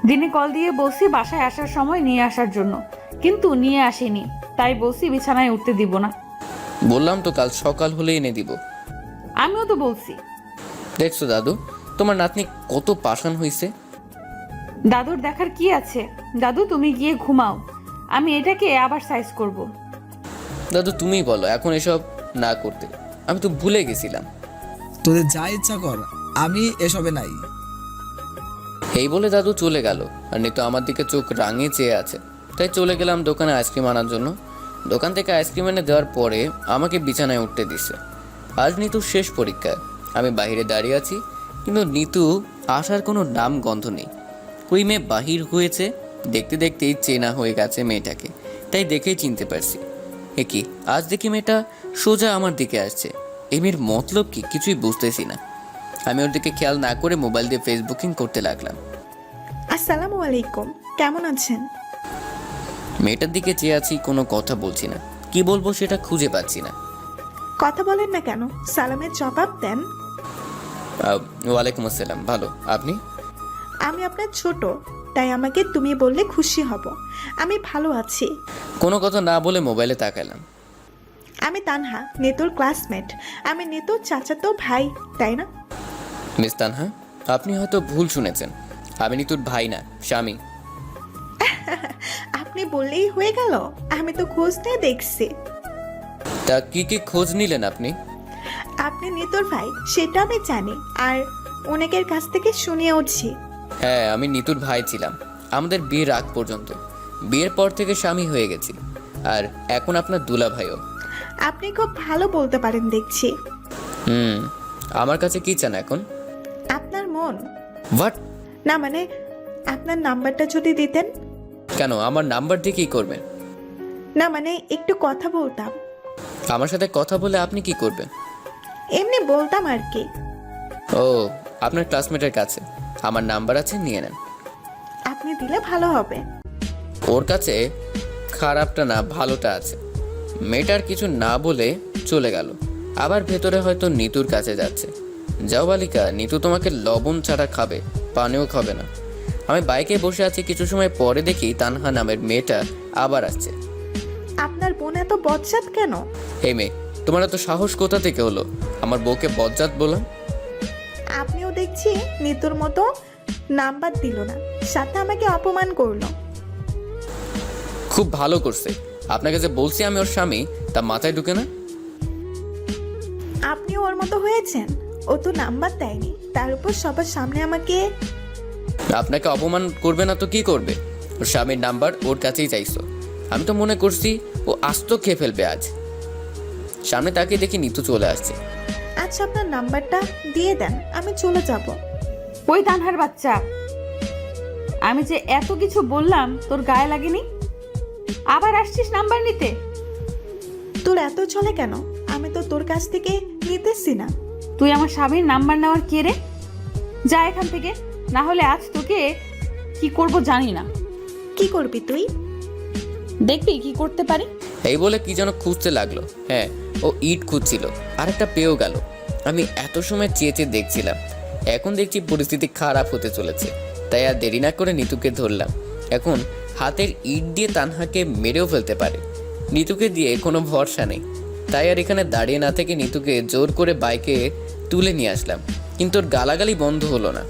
দিনে কল দিয়ে বলছি বাসায় আসার সময় নিয়ে আসার জন্য, কিন্তু নিয়ে আসেনি, তাই বলছি বিছানায় উঠতে দিব না। বললাম তো কাল সকাল হলে এনে দিব। আমিও তো বলছি। দেখছো দাদু, তোমার নাতনি কত পাষাণ হয়েছে। দাদুর দেখার কি আছে? দাদু তুমি গিয়ে ঘুমাও, আমি এটাকে আবার সাইজ করব। দাদু তুমিই বলো এখন এসব না করতে, আমি তো ভুলে গেছিলাম। তোদের যা ইচ্ছা কর, আমি এসবে নাই। এই বলে দাদু চলে গেল, আর নিতু আমার দিকে চোখ রাঙিয়ে চেয়ে আছে। তাই চলে গেলাম দোকানে আইসক্রিম আনার জন্য। দোকান থেকে আইসক্রিম এনে দেওয়ার পরে আমাকে বিছানায় উঠতে দিছে। আজ নিতুর শেষ পরীক্ষা। আমি বাইরে দাঁড়িয়ে আছি, কিন্তু নিতু আসার কোনো নাম গন্ধ নেই। ওই মেয়ে বাহির হয়েছে, দেখতে দেখতেই চেনা হয়ে গেছে মেয়েটাকে, তাই দেখেই চিনতে পারছি। এ কি, আজ দেখি মেয়েটা সোজা আমার দিকে আসছে। এই মেয়ের মতলব কি কিছুই বুঝতেছি না। আমি ওর দিকে খেয়াল না করে মোবাইল দিয়ে ফেসবুকিং করতে লাগলাম। আসসালামু আলাইকুম, কেমন আছেন? মেয়েটার দিকে চেয়ে আছি, কোনো কথা বলছি না। কি বলবো সেটা খুঁজে পাচ্ছি না। কথা বলেন না কেন? সালামের জবাব দেন। ওয়ালাইকুম আসসালাম, ভালো, আপনি? আমি আপনার ছোট, তাই আমাকে তুমি বললে খুশি হব। আমি ভালো আছি। কোনো কথা না বলে মোবাইলে তাকালাম। আমি তানহা, নিতুর ক্লাসমেট। আমি নিতুর চাচাতো ভাই, তাই না? মিস তানহা, আপনি হয়তো ভুল শুনেছেন। আমি নিতুর ভাই না, স্বামী। আপনি বললেই হয়ে গেল? আমি তো খোঁজ নিয়ে দেখছি। তা কি কি খোঁজ নিলেন আপনি? আপনি নিতুর ভাই সেটা আমি জানি, আর অনেকের কাছ থেকে শুনে উঠছি। হ্যাঁ, আমি নিতুর ভাই ছিলাম আমাদের বিয়ের আগ পর্যন্ত। বিয়ের পর থেকে স্বামী হয়ে গেছি, আর এখন আপনার দুলা ভাইও। আপনি খুব ভালো বলতে পারেন দেখছি। আমার কাছে কি চান এখন? আপনার মন। হোয়াট? না মানে, আপনার নাম্বারটা যদি দিতেন। কেন, আমার নাম্বার দিয়ে কি করবেন? না মানে, একটু কথা বলতাম। আমার সাথে কথা বলে আপনি কি করবেন? এমনি বলতাম আর কি। ও, আপনার ক্লাসমেটের কাছে আমার নাম্বার আছে, নিয়ে নেন। আপনি দিলে ভালো হবে। ওর কাছে খারাপটা না, ভালোটা আছে। মেয়েটার কিছু না বলে চলে গেল, আবার ভেতরে হয়তো নিতুর কাছে যাচ্ছে। যাও বালিকা, নিতু তোমাকে লবণ ছাড়া খাবে, পানিও খাবে না। আমি বাইকে বসে আছি, কিছু সময় পরে দেখি তানহা নামের মেয়েটা আবার আসছে। আপনার বোন এত বজ্জাত কেন? এই মেয়ে, তোমার এত সাহস কোথা থেকে হলো আমার বউকে বজ্জাত বললাম? আপনিও দেখছি নিতুর মতো নাম্বার দিল না, সাথে আমাকে অপমান করলো। খুব ভালো করছে। আপনাকে যে বলছি আমি ওর স্বামী, তা মাথায় ঢুকে না? আপনিও ওর মতো হয়েছেন। ও তো নাম্বার দেয়নি, তার উপর সবার সামনে আমাকে। আপনাকে অপমান করবে না তো কি করবে? ওর স্বামীর নাম্বার ওর কাছেই চাইছো। আমি তো মনে করছি ও আস্ত খেয়ে ফেলবে আজ। সামনে তাকে দেখি নিতু চলে আসছে। আচ্ছা, আপনার নাম্বারটা দিয়ে দেন, আমি চলে যাব। ওই তানহার বাচ্চা, আমি যে এত কিছু বললাম তোর গায়ে লাগেনি? আবার আসছিস নাম্বার নিতে? তোর এত চলে কেন? আমি তো তোর কাছ থেকে নিতেছি না। তুই আমার স্বামীর নাম্বার নেওয়ার কে রে? যা এখান থেকে, না হলে আজ তোকে কি করব জানি না। কি করবি তুই? দেখবি কি করতে পারি। এই বলে কি যেন খুঁজতে লাগলো। হ্যাঁ, ও ইট খুঁজছিল, আরেকটা পেয়েও গেল। আমি এত সময় চেয়ে চেয়ে দেখছিলাম, এখন দেখছি পরিস্থিতি খারাপ হতে চলেছে। তাই আর দেরি না করে নিতুকে ধরলাম। এখন হাতের ইট দিয়ে তানহাকে মেরেও ফেলতে পারে। নিতুকে দিয়ে কোনো ভরসা নেই। তাই আর এখানে দাঁড়িয়ে না থেকে নিতুকে জোর করে বাইকে তুলে নিয়ে আসলাম, কিন্তু ওর গালাগালি বন্ধ হলো না।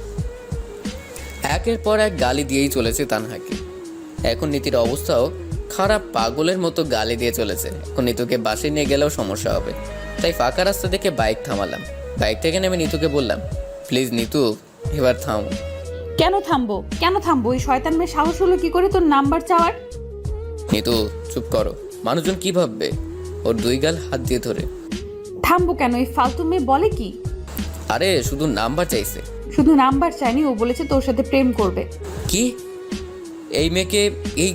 একের পর এক গালি দিয়েই চলেছে তানহাকে। এখন নীতির অবস্থাও খারাপ, পাগলের মতো গালি দিয়ে চলেছে। এখন নিতুকে বাসে নিয়ে গেলেও সমস্যা হবে, তাই ফাঁকা রাস্তা দেখে বাইক থামালাম। বাইক থেকে নেমে নিতুকে বললাম, প্লিজ নিতু, এবার থামো। কেন থামবো? কেন থামবো? ওই শয়তান মেয়ে সাহস হলো কি করে তোর নাম্বার চাওয়ার? নিতু চুপ করো, মানুষজন কি ভাববে? ওর দুই গাল হাত দিয়ে ধরে। থামবো কেন? এই ফালতু মেয়ে বলে কি? আরে শুধু নাম্বার চাইছে। শুধু নাম্বার চাইনি, ও বলেছে তোর সাথে প্রেম করবে। কি? এই মেয়েকে, এই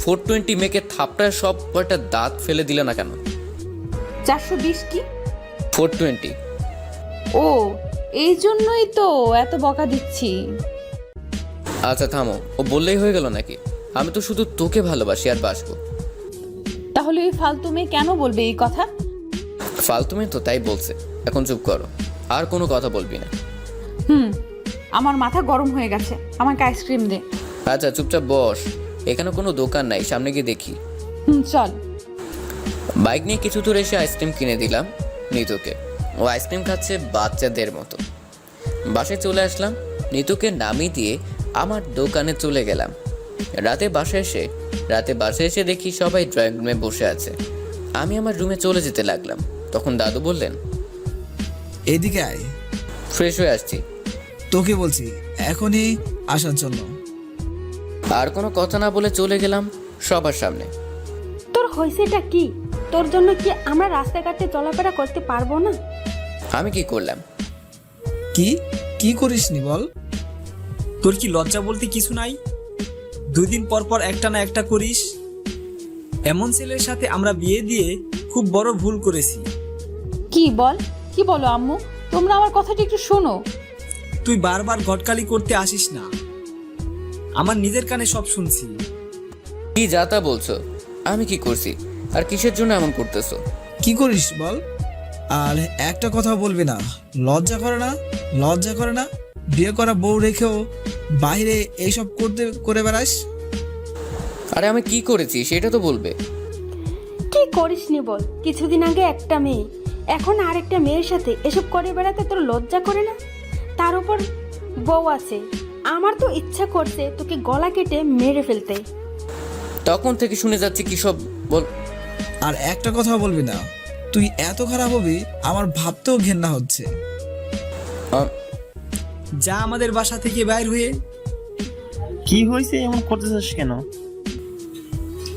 420 মেয়েকে থাপড়ায় সব কয়টা দাঁত ফেলে দিলে না কেন? 420 কি? 420। ও, এই জন্যই তো এত বকা দিচ্ছি। আচ্ছা থামো, ও বললেই হয়ে গেল নাকি? আমি তো শুধু তোকে ভালোবাসি আর বাসবো। তাহলে ওই ফালতু মেয়ে কেন বলবে এই কথা? ফালতু মেয়ে তো, তাই বলছে। এখন চুপ করো, আর কোনো কথা বলবি না। আমার মাথা গরম হয়ে গেছে, আমাকে আইসক্রিম দে। আচ্ছা চুপচাপ বস, এখানে কোনো দোকান নাই, সামনে গিয়ে দেখি। চল। বাইক নিয়ে কিছু দূর এসে আইসক্রিম কিনে দিলাম নিতুকে। ও আইসক্রিম খাচ্ছে বাচ্চাদের মতো। বাসায় চলে আসলাম, নিতুকে নামিয়ে দিয়ে আমার দোকানে চলে গেলাম। রাতে বাসায় এসে দেখি সবাই ড্রয়িং রুমে বসে আছে। আমি আমার রুমে চলে যেতে লাগলাম, তখন দাদু বললেন, এদিকে আয়। ফ্রেশ হয়ে আসছি। তোকে বলছি এখনই আসার জন্য। আর কোনো কথা না বলে চলে গেলাম সবার সামনে। তোর হয়েছেটা কি? তোর জন্য কি আমরা রাস্তাঘাটে চলাফেরা করতে পারবো না? আমি কি করলাম? কি করিসনি বল? তোর কি লজ্জা বলতে কিছু নাই? 2 দিন পর পর একটা না একটা করিস। এমন ছেলের সাথে আমরা বিয়ে দিয়ে খুব বড় ভুল করেছি। কি বলো আম্মু? তোমরা আমার কথাটা একটু শোনো। তুই বারবার গটকালি করতে আসিস না, আমার নিজের কানে সব শুনছি। কি যাতা বলছো? আমি কি করছি আর কিসের জন্য এমন করতেছো? কি করিস বল? আর একটা কথা বলবি না, লজ্জা করে না? লজ্জা করে না বিয়ে করা বউ রেখেও বাইরে এইসব করে বেড়াস? আরে আমি কি করেছি সেটা তো বলবে। কি করিসনি বল? কিছুদিন আগে একটা মেয়ে, এখন আরেকটা মেয়ের সাথে এসব করে বেড়াতে তোর লজ্জা করে না? তার উপর বউ আছে। আমার তো ইচ্ছা করছে তোকে গলা কেটে মেরে ফেলতে। তখন থেকে শুনে যাচ্ছি কি সব বল। আর একটা কথা বলবি না, তুই এত খারাপ হবি আমার ভাবতেও ঘেন্না হচ্ছে। আ- যা আমাদের বাসা থেকে বাইর হয়ে। কি হয়েছে, এমন করতেছিস কেন?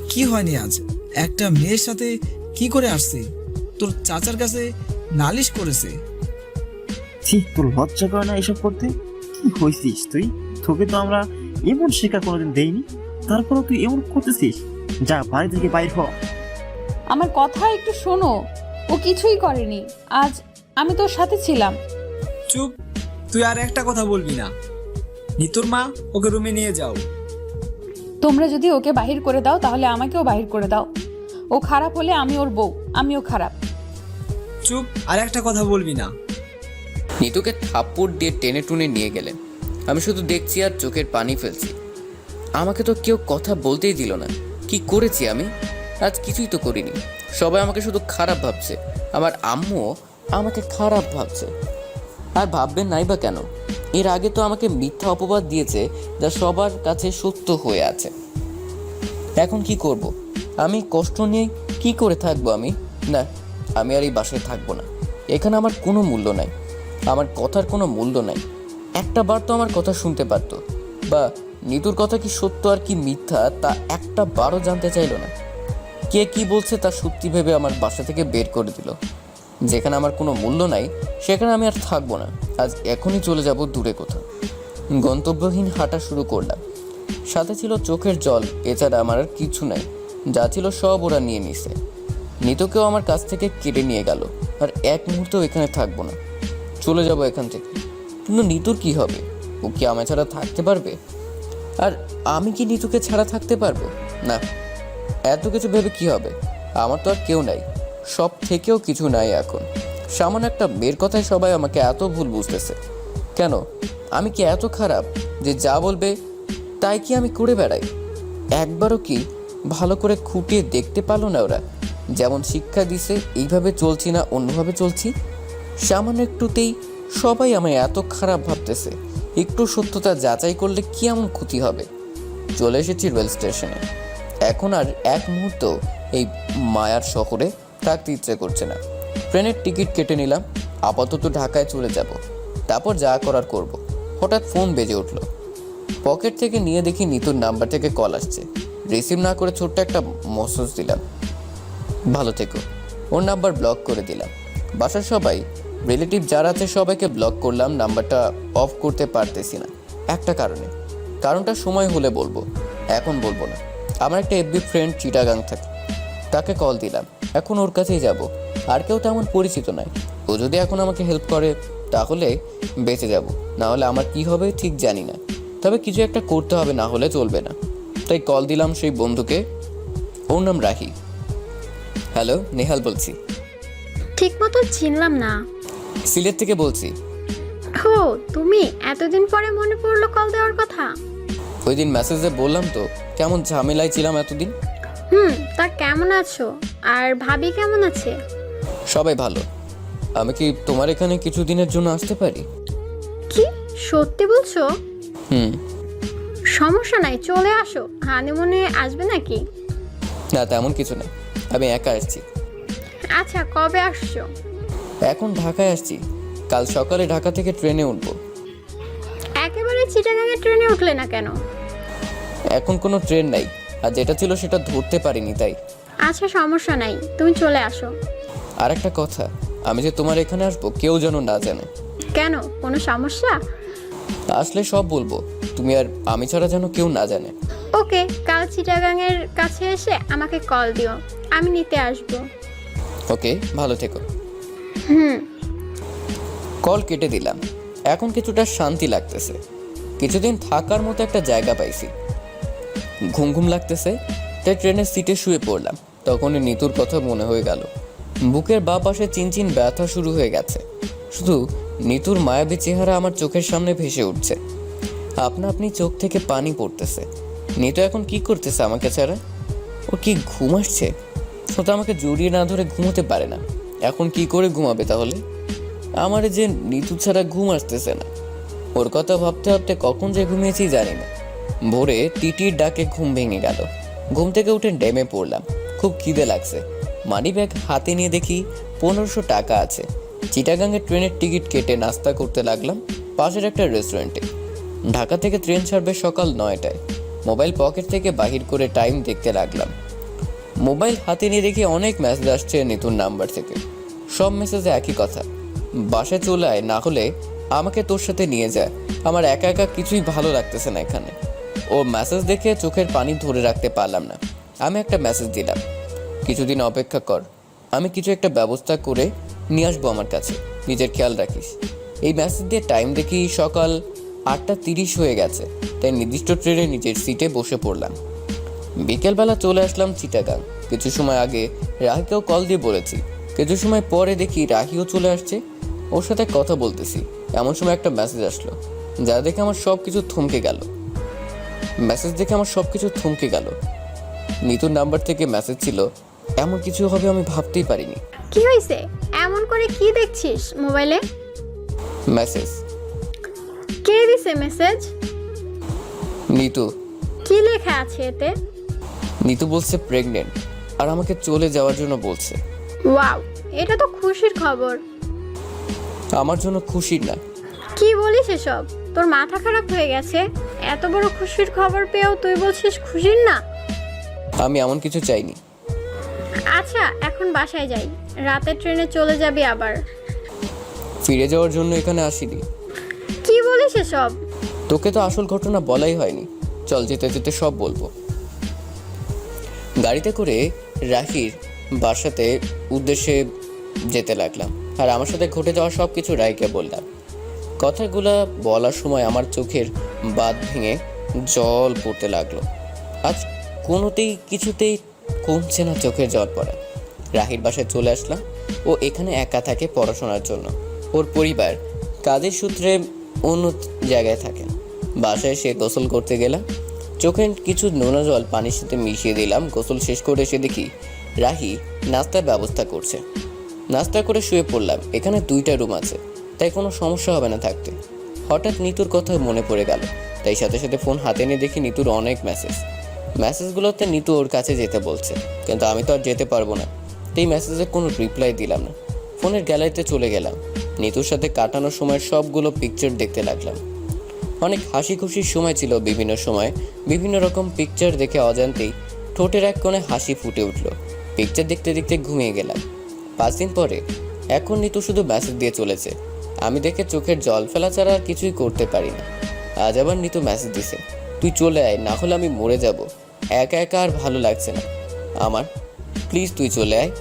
কি হয়নি আজ? একটা মেয়ের সাথে কি করে আসছে? তোর চাচার কাছে নালিশ করেছে। ছি, তোর লজ্জা করে না এসব করতে? কি হয়েছিস তুই? তোকে তো আমরা এমন শিক্ষা কোনোদিন দেইনি, তারপরও তুই এমন করতেছিস। যা, বাড়ি থেকে বাইর হ। আমার কথা একটু শোনো, ও কিছুই করেনি। আজ আমি তোর সাথে ছিলাম। চুপ, তুই আর একটা কথা বলবি না। নিতুর মা, ওকে রুমে নিয়ে যাও। তোমরা যদি ওকে বাহির করে দাও তাহলে আমাকেও বাহির করে দাও। ও খারাপ হলে আমি ওর বউ, আমিও খারাপ। চুপ, আর একটা কথা বলবি না। নিতুকে থাপ্পড় দিয়ে টেনে টুনে নিয়ে গেলেন। আমি শুধু দেখছি আর চোখের পানি ফেলছি। আমাকে তো কেউ কথা বলতেই দিল না। কি করেছি আমি? আজ কিছুই তো করিনি। সবাই আমাকে শুধু খারাপ ভাবছে। আমার আম্মুও আমাকে খারাপ ভাবছে। আর ভাববেন নাই বা কেন? এর আগে তো আমাকে মিথ্যা অপবাদ দিয়েছে, যা সবার কাছে সত্য হয়ে আছে। এখন কি করব? আমি কষ্ট নিয়ে কি করে থাকবো আমি? না, আমি আর এই বাসায় থাকবো না। এখানে আমার কোনো মূল্য নাই। আমার কথার কোনো মূল্য নাই। একটা বার তো আমার কথা শুনতে পারতো, বা নিতুর কথা কি সত্য আর কি মিথ্যা তা একটা বারও জানতে চাইলো না। কে কি বলছে তা সত্যি ভেবে আমার বাসা থেকে বের করে দিল। যেখানে আমার কোনো মূল্য নাই সেখানে আমি আর থাকবো না। আজ এখনই চলে যাব দূরে কোথাও। গন্তব্যহীন হাঁটা শুরু করলাম। সাথে ছিল চোখের জল, এছাড়া আমার আর কিছু নাই। যা ছিল সব ওরা নিয়ে নিছে। নিতুকেও আমার কাছ থেকে কেটে নিয়ে গেল। আর এক মুহূর্তেও এখানে থাকবো না, চলে যাব এখান থেকে। কিন্তু নিতুর কি হবে? ও কি আমার ছাড়া থাকতে পারবে? আর আমি কি নিতুকে ছাড়া থাকতে পারবো? না। এত কিছু ভেবে কি হবে? আমার তো আর কেউ নাই, সব থেকেও কিছু নাই এখন। সামান্য একটা মেয়ের কথায় সবাই আমাকে এত ভুল বুঝতেছে কেন? আমি কি এত খারাপ যে যা বলবে তাই কি আমি করে বেড়াই? একবারও কি ভালো করে খুঁটিয়ে দেখতে পারলো না ওরা? যেমন শিক্ষা দিছে এইভাবে চলছি না অন্যভাবে চলছি। সামান্য একটুতেই সবাই আমায় এত খারাপ ভাবতেছে। একটু সত্যতা যাচাই করলে কি এমন ক্ষতি হবে? চলে এসেছি রেল স্টেশনে। এখন আর এক মুহূর্ত এই মায়ার শহরে থাকতে ইচ্ছে করছে না। ট্রেনের টিকিট কেটে নিলাম। আপাতত ঢাকায় চলে যাব, তারপর যা করার করব। হঠাৎ ফোন বেজে উঠল। পকেট থেকে নিয়ে দেখি নিতুর নাম্বার থেকে কল আসছে। রিসিভ না করে ছোট্ট একটা মেসেজ দিলাম, ভালো থেকো। ওর নাম্বার ব্লক করে দিলাম। বাসার সবাই, রিলেটিভ যারা আছে সবাইকে ব্লক করলাম। নাম্বারটা অফ করতে পারতেছি না একটা কারণটা সময় হলে বলবো, এখন বলবো না। আমার একটা এফবি ফ্রেন্ড চিটাগাং থাকে, তাকে কল দিলাম। এখন ওর কাছেই যাব। আর কেউ তেমন পরিচিত নয়। ও যদি এখন আমাকে হেল্প করে তাহলে বেঁচে যাব, না হলে আমার কি হবে ঠিক জানি না। তবে কিছু একটা করতে হবে, না হলে চলবে না। তাই কল দিলাম সেই বন্ধুকে। ওর নাম রাহি। হ্যালো, নেহাল বলছি। ঠিক মতো চিনলাম না। সিলেট থেকে বলছি। ও, তুমি? এতদিন পরে মনে পড়লো কল দেওয়ার কথা। ওই দিন মেসেজে বললাম তো কেমন ঝামেলায় ছিলাম এতদিন। তা কেমন আছো? আর ভাবি কেমন আছে? সবাই ভালো। আমি কি তোমার এখানে কিছুদিনের জন্য আসতে পারি? কি সত্যি বলছো? হুম। সমস্যা নাই, চলে আসো। হানিমুনে আসবে নাকি? না, তেমন কিছু না, আমি একা আসছি। আচ্ছা, কবে আসছো? এখন ঢাকায় আসছি। কাল সকালে ঢাকা থেকে ট্রেনে উঠবো। একেবারে চিটাগাঙে ট্রেনে উঠলে না কেন? এখন কোনো ট্রেন নাই, আর যেটা ছিল সেটা ধরতে পারিনি তাই। আচ্ছা, সমস্যা নাই, তুমি চলে আসো। আর একটা কথা, আমি যে তোমার এখানে আসবো কেউ যেন না জানে। কেন, কোনো সমস্যা? আসলে সব বলবো, তুমি আর আমি ছাড়া যেন কেউ না জানে। ওকে, কাল চিটাগাঙের কাছে এসে আমাকে কল দিও, আমি নিতে আসবো। ওকে, ভালো থেকো। হুম। কল কেটে দিলাম। এখন কিছুটা শান্তি লাগতেছে। কিছুদিন থাকার মতো একটা জায়গা পাইছি। ঘুম ঘুম লাগতেছে, তাই ট্রেনের সিটে শুয়ে পড়লাম। তখনই নিতুর কথা মনে হয়ে গেল। বুকের বাঁ পাশে চিনচিন ব্যথা শুরু হয়ে গেছে। শুধু নিতুর মায়াবী চেহারা আমার চোখের সামনে ভেসে উঠছে। আপনা আপনি চোখ থেকে পানি পড়তেছে। নিতু এখন কি করতেছে আমাকে ছাড়া? ও কি ঘুম আসছে? ও তো আমাকে জড়িয়ে না ধরে ঘুমোতে পারে না। এখন কি করে ঘুমাবে তাহলে? আমার যে নিতু ছাড়া ঘুম আসতেছে না। ওর কথা ভাবতে ভাবতে কখন যে ঘুমিয়েছি জানি না। ভোরে টিটির ডাকে ঘুম ভেঙে গেল। ঘুম থেকে উঠে ডেমে পড়লাম। খুব খিদে লাগছে। মানি ব্যাগ হাতে নিয়ে দেখি 1500 টাকা আছে। চিটাগাঙে ট্রেনের টিকিট কেটে নাস্তা করতে লাগলাম পাশের একটা রেস্টুরেন্টে। ঢাকা থেকে ট্রেন ছাড়বে সকাল 9টায়। মোবাইল পকেট থেকে বাহির করে টাইম দেখতে লাগলাম। মোবাইল হাতে নিয়ে দেখি অনেক মেসেজ আসছে নিতুর নাম্বার থেকে। সব মেসেজে একই কথা, বাসায় চলে আয়, না হলে আমাকে তোর সাথে নিয়ে যায়। আমার একা একা কিছুই ভালো লাগতেছে না এখানে। ও মেসেজ দেখে চোখের পানি ধরে রাখতে পারলাম না। আমি একটা মেসেজ দিলাম, কিছুদিন অপেক্ষা কর, আমি কিছু একটা ব্যবস্থা করে নিয়ে আসবো আমার কাছে, নিজের খেয়াল রাখিস। এই মেসেজ দিয়ে টাইম দেখি সকাল 8:30 হয়ে গেছে। তাই নির্দিষ্ট ট্রেনে নিজের সিটে বসে পড়লাম। বিকেলবেলা চলে আসলাম চিটাগাং। কিছু সময় আগে রাহিকেও কল দিয়ে বলেছি। কিছু সময় পরে দেখি রাহিও চলে আসছে। ওর সাথে কথা বলতেছি, এমন সময় একটা মেসেজ আসলো, যা দেখে আমার সব কিছু থমকে গেল। নিতুর নাম্বার থেকে মেসেজ ছিল। এমন কিছু হবে আমি ভাবতেই পারিনি। কি হয়েছে? এমন করে কি দেখছিস মোবাইলে? মেসেজ। কে দিছে মেসেজ? নিতু। কি লেখা আছে এতে? নিতু বলছে প্রেগনেন্ট আর আমাকে চলে যাওয়ার জন্য বলছে। ওয়াও, এটা তো খুশির খবর। আমার জন্য খুশির না। কি বলিস এসব? তোর মাথা খারাপ হয়ে গেছে? এত বড় খুশির খবর পেয়েও তুই বলছিস খুশির না? আমি এমন কিছু চাইনি। আচ্ছা, এখন বাসায় যাই, রাতের ট্রেনে চলে যাবি আবার। ফিরে যাওয়ার জন্য এখানে আসিনি। কি বলিস এসব? তোকে তো আসল ঘটনা বলাই হয়নি। চল, যেতে যেতে সব বলবো। গাড়িতে করে রাহির বাসাতে উদ্দেশ্যে যেতে লাগলাম আর আমার সাথে ঘটে যাওয়া সব কিছু রাহিকে বললাম। কথাগুলা বলার সময় আমার চোখের বাঁধ ভেঙে জল পড়তে লাগলো। আজ কিছুতেই কমছে না চোখের জল পড়া। রাহির বাসায় চলে আসলাম। ও এখানে একা থাকে পড়াশোনার জন্য। ওর পরিবার কাজের সূত্রে অন্য জায়গায় থাকেন। বাসায় সে গোসল করতে গেলাম। চোখে কিছু নোনা জল পানির সাথে মিশিয়ে দিলাম। গোসল শেষ করে এসে দেখি রাহি নাস্তার ব্যবস্থা করছে। নাস্তা করে শুয়ে পড়লাম। এখানে 2টা রুম আছে, তাই কোনো সমস্যা হবে না থাকতে। হঠাৎ নিতুর কথা মনে পড়ে গেল, তাই সাথে সাথে ফোন হাতে নিয়ে দেখি নিতুর অনেক মেসেজগুলোতে নিতু ওর কাছে যেতে বলছে, কিন্তু আমি তো আর যেতে পারবো না। তাই মেসেজে কোনো রিপ্লাই দিলাম না। ফোনের গ্যালারিতে চলে গেলাম। নিতুর সাথে কাটানোর সময় সবগুলো পিকচার দেখতে লাগলাম। অনেক হাসি খুশির সময় ছিল। বিভিন্ন সময় বিভিন্ন রকম পিকচার দেখে অজান্তেই ঠোঁটের এক কোণে হাসি ফুটে উঠল। পিকচার দেখতে দেখতে ঘুমিয়ে গেলাম। 5 দিন পরে এখন নিতু শুধু মেসেজ দিয়ে চলেছে। আমি দেখে চোখের জল ফেলা ছাড়া আর কিছুই করতে পারি না। আজ আবার নিতু মেসেজ দিছে, তুই চলে আয়, না হলে আমি মরে যাব। একা একা আর ভালো লাগছে না আমার, প্লিজ তুই চলে আয়।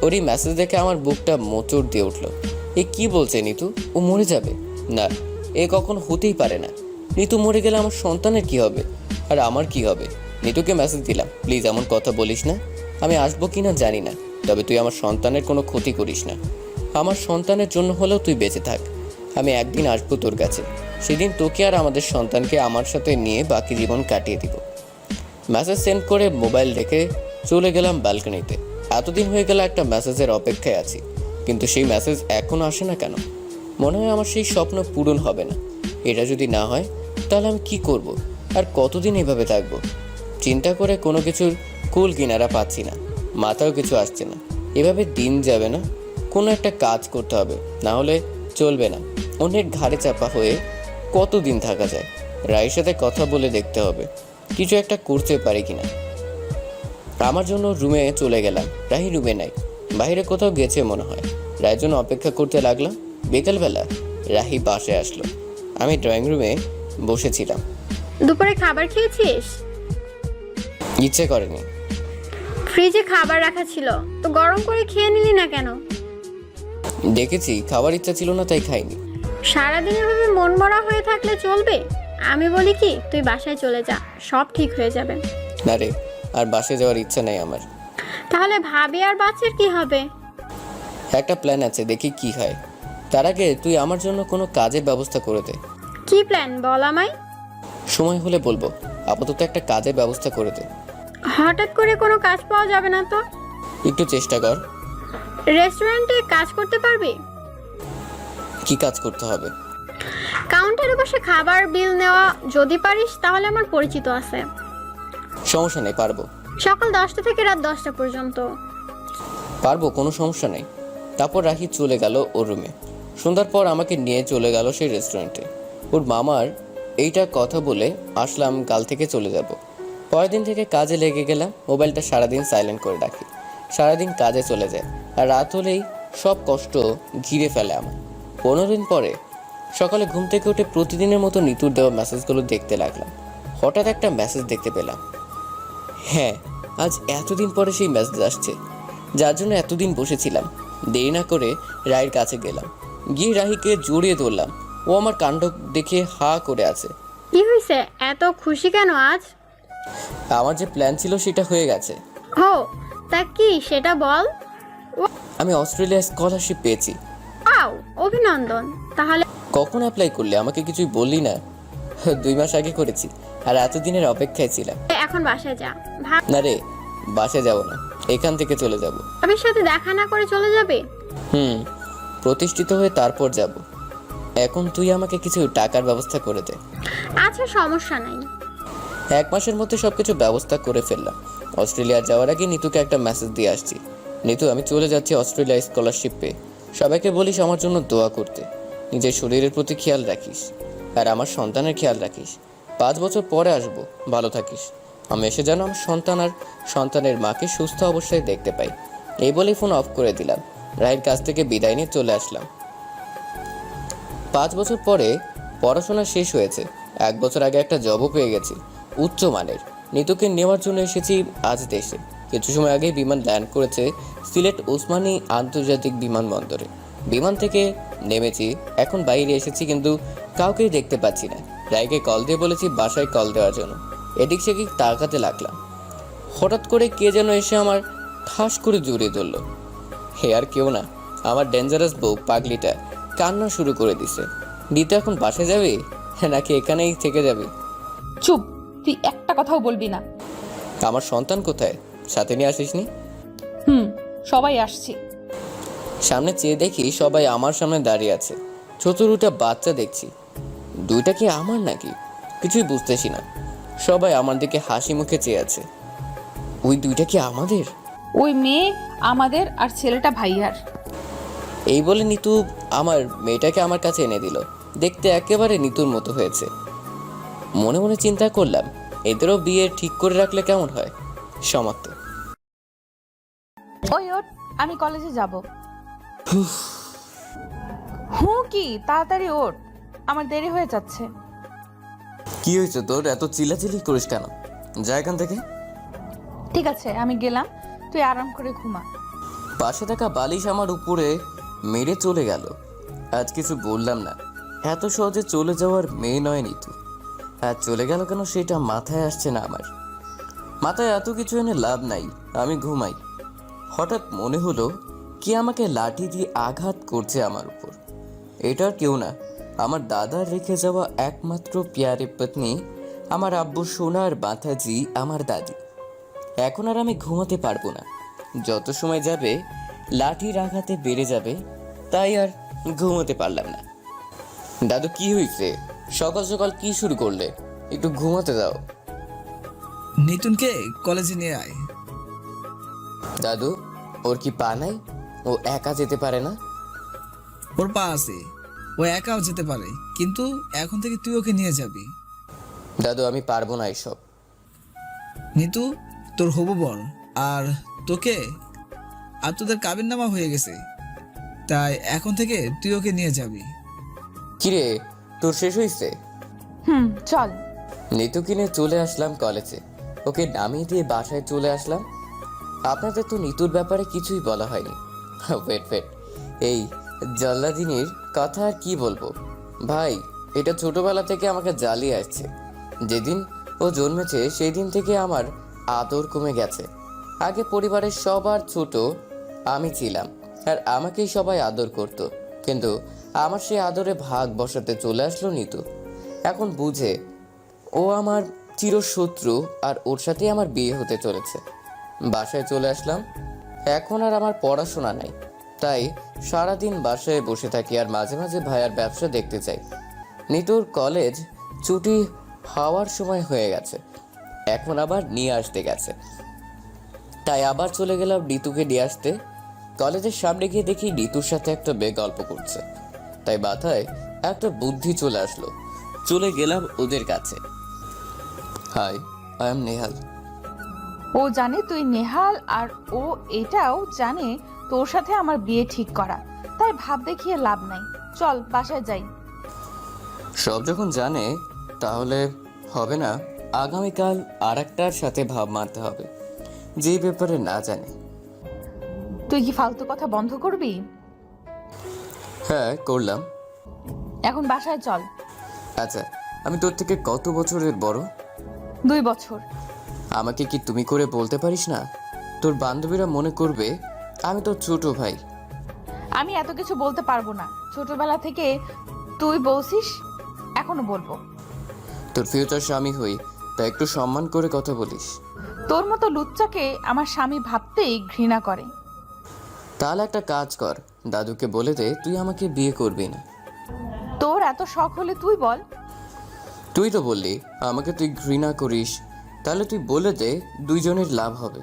ওর এই মেসেজ দেখে আমার বুকটা মোচড় দিয়ে উঠলো। এ কি বলছে নিতু? ও মরে যাবে? না, এ কখন হতেই পারে না। নিতু মরে গেলে আমার সন্তানের কি হবে, আর আমার কি হবে? নিতুকে মেসেজ দিলাম, প্লিজ এমন কথা বলিস না। আমি আসবো কিনা জানি না, তবে তুই আমার সন্তানের কোনো ক্ষতি করিস না। আমার সন্তানের জন্য হলেও তুই বেঁচে থাক। আমি একদিন আসবো তোর কাছে, সেদিন তোকে আর আমাদের সন্তানকে আমার সাথে নিয়ে বাকি জীবন কাটিয়ে দিব। মেসেজ সেন্ড করে মোবাইল রেখে চলে গেলাম ব্যালকনিতে। এতদিন হয়ে গেল একটা মেসেজের অপেক্ষায় আছি, কিন্তু সেই মেসেজ এখনও আসে না কেন? মনে হয় আমার সেই স্বপ্ন পূরণ হবে না। এটা যদি না হয় তাহলে আমি কি করব? আর কতদিন এভাবে থাকবো? চিন্তা করে কোনো কিছুর কুল কিনারা পাচ্ছি না, মাথাও কিছু আসছে না। এভাবে দিন যাবে না, কোনো একটা কাজ করতে হবে, না হলে চলবে না। অন্যের ঘাড়ে চাপা হয়ে কতদিন থাকা যায়? রায়ের সাথে কথা বলে দেখতে হবে কিছু একটা করতে পারি কিনা। আমার জন্য রুমে চলে গেলাম। রাহি রুমে নাই, বাইরে কোথাও গেছে মনে হয়। রায়ের জন্য অপেক্ষা করতে লাগলাম। বিকেলবেলা রাহি বাসায় আসলো। আমি ড্রয়িং রুমে বসেছিলাম। দুপুরে খাবার খেয়েছিস? ইচ্ছে করেনি। ফ্রিজে খাবার রাখা ছিল, তো গরম করে খেয়ে নিলি না কেন? দেখেছি খাবার ইচ্ছা ছিল না, তাই খাইনি। সারাদিন এভাবে মন মরা হয়ে থাকলে চলবে? আমি বলি কি, তুই বাসায় চলে যা, সব ঠিক হয়ে যাবে। না রে, আর বাসায় যাওয়ার ইচ্ছা নেই আমার। তাহলে ভাবি আর বাচ্চার কি হবে? একটা প্ল্যান আছে, দেখি কি হয়। তার আগে তুই আমার জন্য কোনো কাজের ব্যবস্থা করে দে। কি প্ল্যান বল আমায়? সময় হলে বলবো, আপাতত একটা কাজের ব্যবস্থা করে দে। হঠাৎ করে কোনো কাজ পাওয়া যাবে না তো। একটু চেষ্টা কর। রেস্টুরেন্টে কাজ করতে পারবি? কি কাজ করতে হবে? কাউন্টারে বসে খাবার বিল নেওয়া যদি পারিস তাহলে আমার পরিচিত আছে। সমস্যা নেই, পারবো। সকাল 10টা থেকে রাত 10টা পর্যন্ত। পারবো, কোনো সমস্যা নেই। তারপর রাহি চলে গেল ওর রুমে। সন্ধ্যার পর আমাকে নিয়ে চলে গেল সেই রেস্টুরেন্টে। ওর মামার এইটা কথা বলে আসলাম কাল থেকে চলে যাব। পরের দিন থেকে কাজে লেগে গেলাম। মোবাইলটা সারাদিন সাইলেন্ট করে রাখি। সারাদিন কাজে চলে যায়, আর রাত হলেই সব কষ্ট ঘিরে ফেলে আমার। 15 দিন পরে সকালে ঘুম থেকে উঠে প্রতিদিনের মতো নিতুর দেওয়া মেসেজগুলো দেখতে লাগলাম। হঠাৎ একটা মেসেজ দেখতে পেলাম। হ্যাঁ, আজ এতদিন পরে সেই মেসেজ আসছে, যার জন্য এতদিন বসেছিলাম। দেরি না করে রায়ের কাছে গেলাম। গিয়ে রাহিকে জড়িয়ে ধরলাম। ও আমার কাণ্ড দেখে হা করে আছে। কি হয়েছে, এত খুশি কেন আজ? আমার যে প্ল্যান ছিল সেটা হয়ে গেছে। ও, তা কি সেটা বল। আমি অস্ট্রেলিয়া স্কলারশিপ পেয়েছি। আও, অভিনন্দন। তাহলে কখন অ্যাপ্লাই করলে? আমাকে কিছুই বললি না। 2 মাস আগে করেছি, আর এতদিনের অপেক্ষায় ছিলাম। এখন বাসায় যা। ভাব না রে, বাসে যাব না, এখান থেকে চলে যাব। ভাবির সাথে দেখা না করে চলে যাবে? প্রতিষ্ঠিত হয়ে তারপর যাব। এখন তুই আমাকে কিছু টাকার ব্যবস্থা করে দে। আচ্ছা, সমস্যা নাই। 1 মাসের মধ্যে সবকিছু ব্যবস্থা করে ফেললাম। অস্ট্রেলিয়া যাওয়ার আগে নিতুকে একটা মেসেজ দিয়ে আসছি। নিতু, আমি চলে যাচ্ছি অস্ট্রেলিয়া স্কলারশিপ পেয়ে। সবাইকে বলিস আমার জন্য দোয়া করতে। নিজের শরীরের প্রতি খেয়াল রাখিস, আর আমার সন্তানের খেয়াল রাখিস। 5 বছর পরে আসবো, ভালো থাকিস। আমি এসে যেন আমার সন্তান আর সন্তানের মাকে সুস্থ অবস্থায় দেখতে পাই। এই বলেই ফোন অফ করে দিলাম। রায়ের কাছ থেকে বিদায় নিয়ে চলে আসলাম। 5 বছর পরে পড়াশোনা শেষ হয়েছে। 1 বছর আগে একটা জবও পেয়ে গেছি, উচ্চ মানের। নিতুকে নেওয়ার জন্য এসেছি আজ দেশে। কিছু সময় আগে বিমান ল্যান্ড করেছে সিলেট ওসমানী আন্তর্জাতিক বিমানবন্দরে। বিমান থেকে নেমেছি, এখন বাইরে এসেছি, কিন্তু কাউকেই দেখতে পাচ্ছি না। রায়কে কল দিয়ে বলেছি বাসায় কল দেওয়ার জন্য। এদিক সেদিক তাকাতে লাগলাম। হঠাৎ করে কে যেন এসে আমার ঠাস করে জড়িয়ে ধরল। হে আর কেউ না, আমার ডেঞ্জারাস বউ পাগলিটা কান্না শুরু করে দিছে। দিতে এখন বাসায় যাবে নাকি এখানেই থেকে যাবে? চুপ, তুই একটা কথাও বলবি না। আমার সন্তান কোথায়? সাথে নিয়ে আসিসনি? সবাই আসছি। সামনে চেয়ে দেখি সবাই আমার সামনে দাঁড়িয়ে আছে। ছোট 2টা বাচ্চা দেখছি। 2টা কি আমার নাকি? কিছুই বুঝতেছি না। সবাই আমার দিকে হাসি মুখে চেয়ে আছে। ওই 2টা কি আমাদের? ওই মেয়ে আমাদের, আর ছেলেটা ভাইয়ার। এই বলে নিতু আমার মেয়েটাকে আমার কাছে এনে দিল। দেখতে একেবারে নিতুর মতো হয়েছে। মনে মনে চিন্তা করলাম, এদেরও বিয়ে ঠিক করে রাখলে কেমন হয়। সমাপ্ত। ওই ওঠ, আমি কলেজে যাব। কি তাড়াতাড়ি ওঠ, আমার দেরি হয়ে যাচ্ছে। কি হয়েছে তোর? এত চিল্লাচিল্লি করিস কেন? যা এখান থেকে। ঠিক আছে, আমি গেলাম, তুই আরাম করে ঘুমা। পাশে থাকা বালিশ আমার উপরে মেরে চলে গেল। আজ কিছু বললাম না। এত সহজে চলে যাওয়ার মেয়ে নয় নিতু। আজ চলে গেল কেন সেটা মাথায় আসছে না আমার। মাথায় এত কিছু এনে লাভ নাই, আমি ঘুমাই। হঠাৎ মনে হলো কি আমাকে লাঠি দিয়ে আঘাত করছে আমার উপর। এটা কেউ না, আমার দাদার রেখে যাওয়া একমাত্র প্যারে পত্নী, আমার আব্বু সোনার মাথাজি, আমার দাদি। এখন আর আমি ঘুমাতে পারবো না। যত সময় যাবে লাঠির আঘাতে বেড়ে যাবে, তাই আর ঘুমোতে পারলাম না। দাদু, কি হয়েছে? সকাল সকাল কি শুরু করলে? একটু ঘুমাতে দাও। নিতুনকে কলেজে নিয়ে আয়। দাদু, ওর কি পা নাই? ও একা যেতে পারে না? ওর পা আছে, ও একাও যেতে পারে, কিন্তু এখন থেকে তুই ওকে নিয়ে যাবি। দাদু, আমি পারবো না এসব। নিতু তোর হবু বর, আর তোকে আর তোদের কাবিননামা হয়ে গেছে, তাই এখন থেকে তুই ওকে নিয়ে যাবি। কিরে, তোর শেষ হয়েছে? চল। নিতু কিনে চলে আসলাম কলেজে। ওকে নামিয়ে দিয়ে বাসায় চলে আসলাম। আপনাদের তো নিতুর ব্যাপারে কিছুই বলা হয়নি। ওয়েট, এই জল্লাদিনীর কথা আর কি বলবো ভাই। এটা ছোটবেলা থেকে আমাকে জ্বালিয়ে আসছে। যেদিন ও জন্মেছে সেই দিন থেকে আমার আদর কমে গেছে। আগে পরিবারের সবার ছোট আমি ছিলাম, আর আমাকেই সবাই আদর করত। কিন্তু আমার সেই আদরে ভাগ বসাতে চলে আসলো নিতু। এখন বুঝে ও আমার চিরশত্রু আর ওর সাথেই আমার বিয়ে হতে চলেছে। বাসায় চলে আসলাম। এখন আর আমার পড়াশোনা নাই, তাই সারাদিন বাসায় বসে থাকি আর মাঝে মাঝে ভাইয়ার ব্যবসা দেখতে চাই। নিতুর কলেজ ছুটি হওয়ার সময় হয়ে গেছে, এখন আবার নিয়ে আসতে গেছে, তাই আবার চলে গেলাম নিতুকে নিয়ে আসতে। কলেজের সামনে গিয়ে দেখি নিতুর সাথে একটা মেয়ে গল্প করছে, তাই মাথায় একটা বুদ্ধি চলে আসলো। চলে গেলাম ওদের কাছে। Hi, I am Nehal. ও জানে তুই নেহাল, আর ও এটাও জানে তোর সাথে আমার বিয়ে ঠিক করা, তাই ভাব দেখিয়ে লাভ নাই। চল বাসায় যাই। সব যখন জানে তাহলে হবে না, আগামীকাল আর একটার সাথে ভাব মারতে হবে যে ব্যাপারে না জানে। তুই কি ফালতু কথা বন্ধ করবি? হ্যাঁ করলাম। এখন বাসায় চল। আচ্ছা, আমি তোর থেকে কত বছরের বড়? 2 বছর। আমাকে কি তুমি করে বলতে পারিস না? তোর বান্ধবীরা মনে করবে আমি তোর ছোট ভাই। আমি এত কিছু বলতে পারবো না, ছোটবেলা থেকে তুই বলছিস, এখনো বলবো। তোর ফিউচার স্বামী হই, তাই একটু সম্মান করে কথা বলিস। তোর মতো লুচ্চাকে আমার স্বামী ভাবতেই ঘৃণা করে। তাহলে একটা কাজ কর, দাদুকে বলে দে তুই আমাকে বিয়ে করবি না। তোর এত শখ হলে তুই বল। তুই তো বললি আমাকে তুই ঘৃণা করিস, তাহলে তুই বলে দে, দুইজনের লাভ হবে।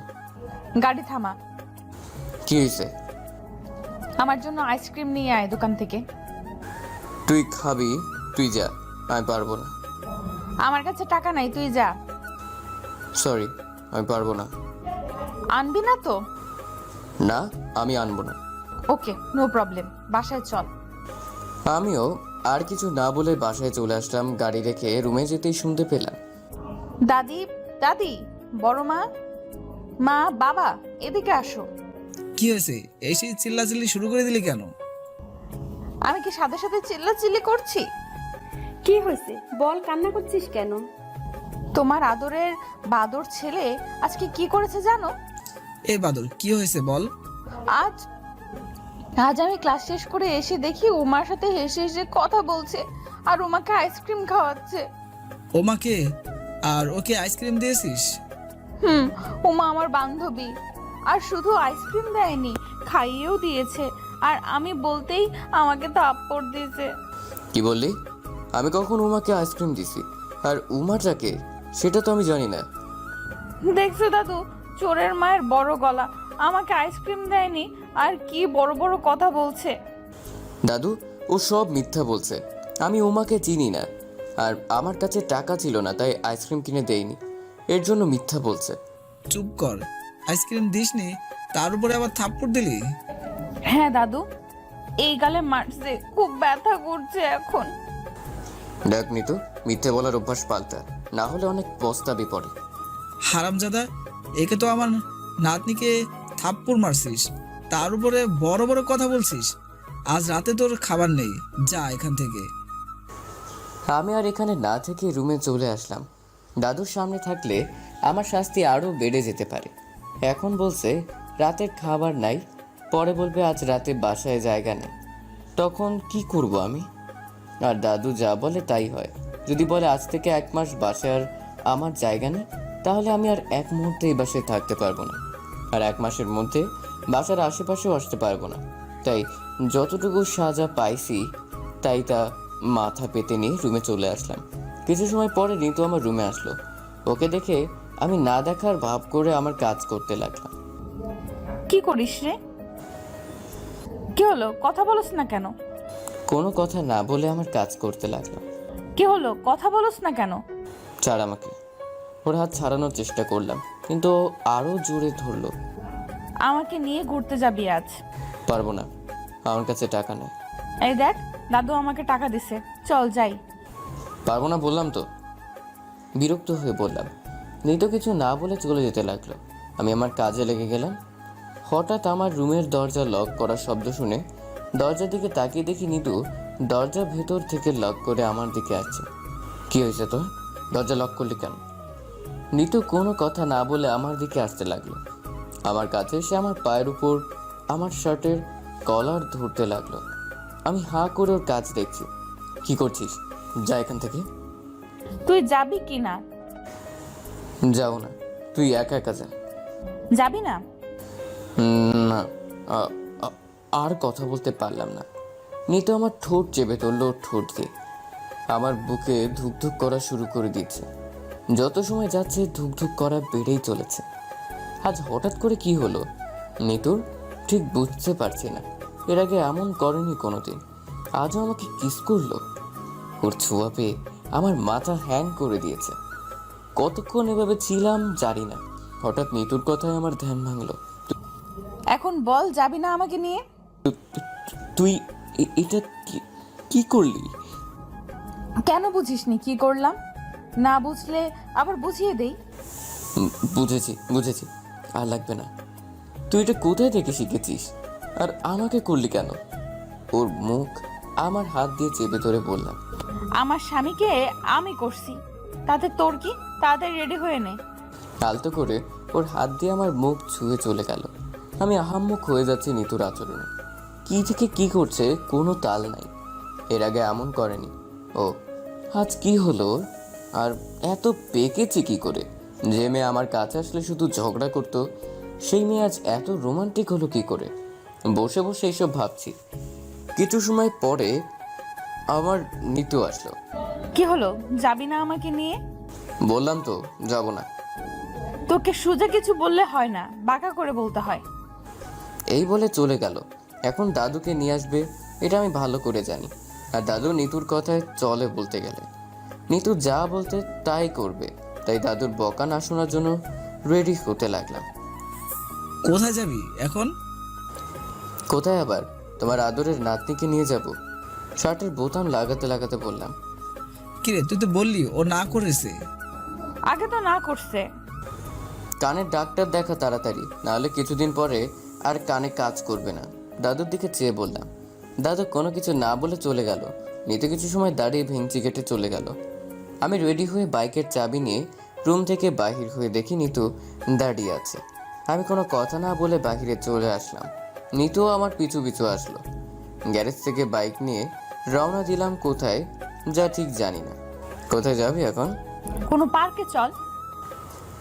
গাড়ি থামা। কি হয়েছে? আমার জন্য আইসক্রিম নিয়ে আয় দোকান থেকে। তুই খাবি, তুই যা, আমি পারবো না। আমার কাছে টাকা নাই, তুই যা। সরি, আমি পারবো না। আনবি না তো? না, আমি আনবো না। ওকে, নো প্রবলেম, বাসায় চল। আমিও আর কিছু না বলে বাসায় চলে আসলাম। গাড়ি রেখে রুমে যেতেই শুনতে পেলাম, দাদি, দাদি, বড় মা, মা, বাবা, এদিকে আসো। কি হয়েছে? এসে চিল্লাচিল্লি শুরু করে দিলি কেন? আমি কি সাথে সাথে চিল্লাচিল্লি করছি? কি হয়েছে বল, কান্না করছিস কেন? তোমার আদরের বাদর ছেলে আজকে কি করেছে জানো? এ বাদর, কি হয়েছে বল। আজ আজ আমি ক্লাস শেষ করে এসে দেখি উমার সাথে হেসে হেসে কথা বলছে আর উমাকে আইসক্রিম খাওয়াচ্ছে। ওমাকে? আর ওকে আইসক্রিম দিয়েছিস? উমা আমার বান্ধবী, আর শুধু আইসক্রিম দেয়নি, খাইয়েও দিয়েছে, আর আমি বলতেই আমাকে থাপ্পড় দিয়েছে। কি বললি? আমি কখন উমাকে আইসক্রিম দিছি? আর উমাটাকে সেটা তো আমি জানি না। দেখছো দাদু, চোরের মায়ের বড় গলা, আমাকে আইসক্রিম দেয়নি আর কি বড় বড় কথা বলছে। দাদু, ও সব মিথ্যা বলছে। আমি উমাকে চিনি না, আর আমার কাছে টাকা ছিল না, তাই আইসক্রিম কিনে দেইনি। এর জন্য মিথ্যা বলছে। চুপ কর, আইসক্রিম দিসনি, তার উপরে আবার থাপ্পড় দিলি? হ্যাঁ দাদু, এই গালে মারছে, খুব ব্যথা করছে এখন। দেখ নিতু, মিথ্যে বলার অভ্যাস পাল্টা, না হলে অনেক পস্তাবি পড়ে। হারামজাদা, একে তো আমার নাতনিকে থাপ্পড় মারছিস, তার উপরে বড় বড় কথা বলছিস। আজ রাতে তোর খাবার নেই, যা এখান থেকে। আমি আর এখানে না থেকে রুমে চলে আসলাম। দাদুর সামনে থাকলে আমার শাস্তি আরও বেড়ে যেতে পারে। এখন বলছে রাতের খাবার নাই, পরে বলবে আজ রাতে বাসায় জায়গা নেই। তখন কি করব আমি? আর দাদু যা বলে তাই হয়। যদি বলে আজ থেকে 1 মাস বাসায় আর আমার জায়গা নেই, তাহলে আমি আর 1 মুহূর্তে এই বাসায় থাকতে পারবো না, আর 1 মাসের মধ্যে বাসার আশেপাশেও আসতে পারবো না। তাই যতটুকু সাজা পাইছি তাই তা মাথা পেতে নিয়ে রুমে চলে আসলাম। কিছু সময় পরে ঋতু আমার রুমে আসলো। ওকে দেখে আমি না দেখার ভাব করে আমার কাজ করতে লাগলাম। কি করিস রে? কি হলো, কথা বলছ না কেন? কোনো কথা না বলে আমার কাজ করতে লাগলাম। কি হলো, কথা বলছ না কেন? ছাড় আমাকে। ওর হাত ছাড়ানোর চেষ্টা করলাম, কিন্তু ও আরও জোরে ধরলো। আমাকে নিয়ে ঘুরতে যাবি আজ? পারবো না, আমার কাছে টাকা নেই। এই দেখ, দাদু আমাকে টাকা দিছে, চল যাই। পারবো না বললাম তো। বিরক্ত হয়ে বললাম। নিতু কিছু না বলে চলে যেতে লাগলো। আমি আমার কাজে লেগে গেলাম। হঠাৎ আমার রুমের দরজা লক করার শব্দ শুনে দরজার দিকে তাকিয়ে দেখি নিতু দরজা ভেতর থেকে লক করে আমার দিকে আসছে। কি হয়েছে তোর? দরজা লক করলি কেন? নিতু কোনো কথা না বলে আমার দিকে আসতে লাগলো। আমার কাছে এসে আমার পায়ের উপর আমার শার্টের কলার ধরতে লাগলো। আমি হাঁ করে ওর কাজ দেখছি। কি করছিস? যা এখান থেকে। তুই যাবি কি না? যাও না, তুই একা একা যা। যাবি না? না, আ- আ- আর কথা বলতে পারলাম না। নিতু আমার ঠোঁট চেপে ধরলো ওর ঠোঁট দিয়ে। আমার বুকে ধুকধুক করা শুরু করে দিচ্ছে। যত সময় যাচ্ছে ধুকধুক করা বেড়েই চলেছে। আজ হঠাৎ করে কি হলো নিতুর ঠিক বুঝতে পারছি না। এর আগে এমন করেনি কোনোদিন, আজও আমাকে কিস করলো। ওর ছোঁয়া পেয়ে আমার মাথা হ্যাং করে দিয়েছে। কতক্ষণ এভাবে ছিলাম জানি না, হঠাৎ নিতুর কথায় আমার ধ্যান ভাঙলো। এখন বল, যাবি না আমাকে নিয়ে? তুই এটা কি করলি? কেন বুঝিসনি কি করলাম? না বুঝলে আবার বুঝিয়ে দেই। বুঝেছি, আর লাগবে না। তুই এটা কোথায় থেকে শিখেছিস, আর আমাকে করলি কেন? ওর মুখ আমার হাত দিয়ে চেপে ধরে বললাম, আমার স্বামীকে আমি করছি, তাতে তোর কি? তাড়াতাড়ি রেডি হয়ে নে। আলতো করে ওর হাত দিয়ে আমার মুখ ছুঁয়ে চলে গেল। আমি আহাম্মক হয়ে যাচ্ছি নিতুর আচরণে। কি থেকে কি করছে কোনো তাল নাই। এর আগে এমন করেনি ও। আজ কি হলো? আর এত পেকেছে কি করে? যে মেয়ে আমার কাছে আসলে শুধু ঝগড়া করতো, সেই মেয়ে আজ এত রোমান্টিক হলো কি করে? বসে বসে এইসব ভাবছি। কিছু সময় পরে আমার নিতু আসলো। কি হলো, যাবি না আমাকে নিয়ে? বললাম তো যাব না। তোকে সোজা কিছু বললে হয় না, বাঁকা করে বলতে হয়। এই বলে চলে গেল। এখন দাদুকে নিয়ে আসবে এটা আমি ভালো করে জানি। আর দাদু নিতুর কথায় চলে বলতে গেলে। নিতু যা বলতে তাই করবে, তাই দাদুর বকা না শোনার জন্য রেডি হতে লাগলাম। কোথায় যাবি এখন? কোথায় আবার, তোমার আদরের নাতনিকে নিয়ে যাব। শার্টের বোতাম লাগাতে লাগাতে বললাম। কিরে, তুই তো বললি ও না করেছে। আগে তো না করছে। কানের ডাক্তার দেখা তাড়াতাড়ি, নাহলে কিছুদিন পরে আর কানে কাজ করবে না। দাদুর দিকে চেয়ে বললাম। দাদু কোনো কিছু না বলে চলে গেল। নিতে কিছু সময় দাঁড়িয়ে ভেঙচি কেটে চলে গেল। আমি রেডি হয়ে বাইকের চাবি নিয়ে রুম থেকে বাহির হয়ে দেখি নিতু দাঁড়িয়ে আছে। আমি কোনো কথা না বলে বাহিরে চলে আসলাম। নিতুও আমার পিছু পিছু আসলো। গ্যারেজ থেকে বাইক নিয়ে রওনা দিলাম কোথায় যা ঠিক জানি না। কোথায় যাবি এখন? কোনো পার্কে চল।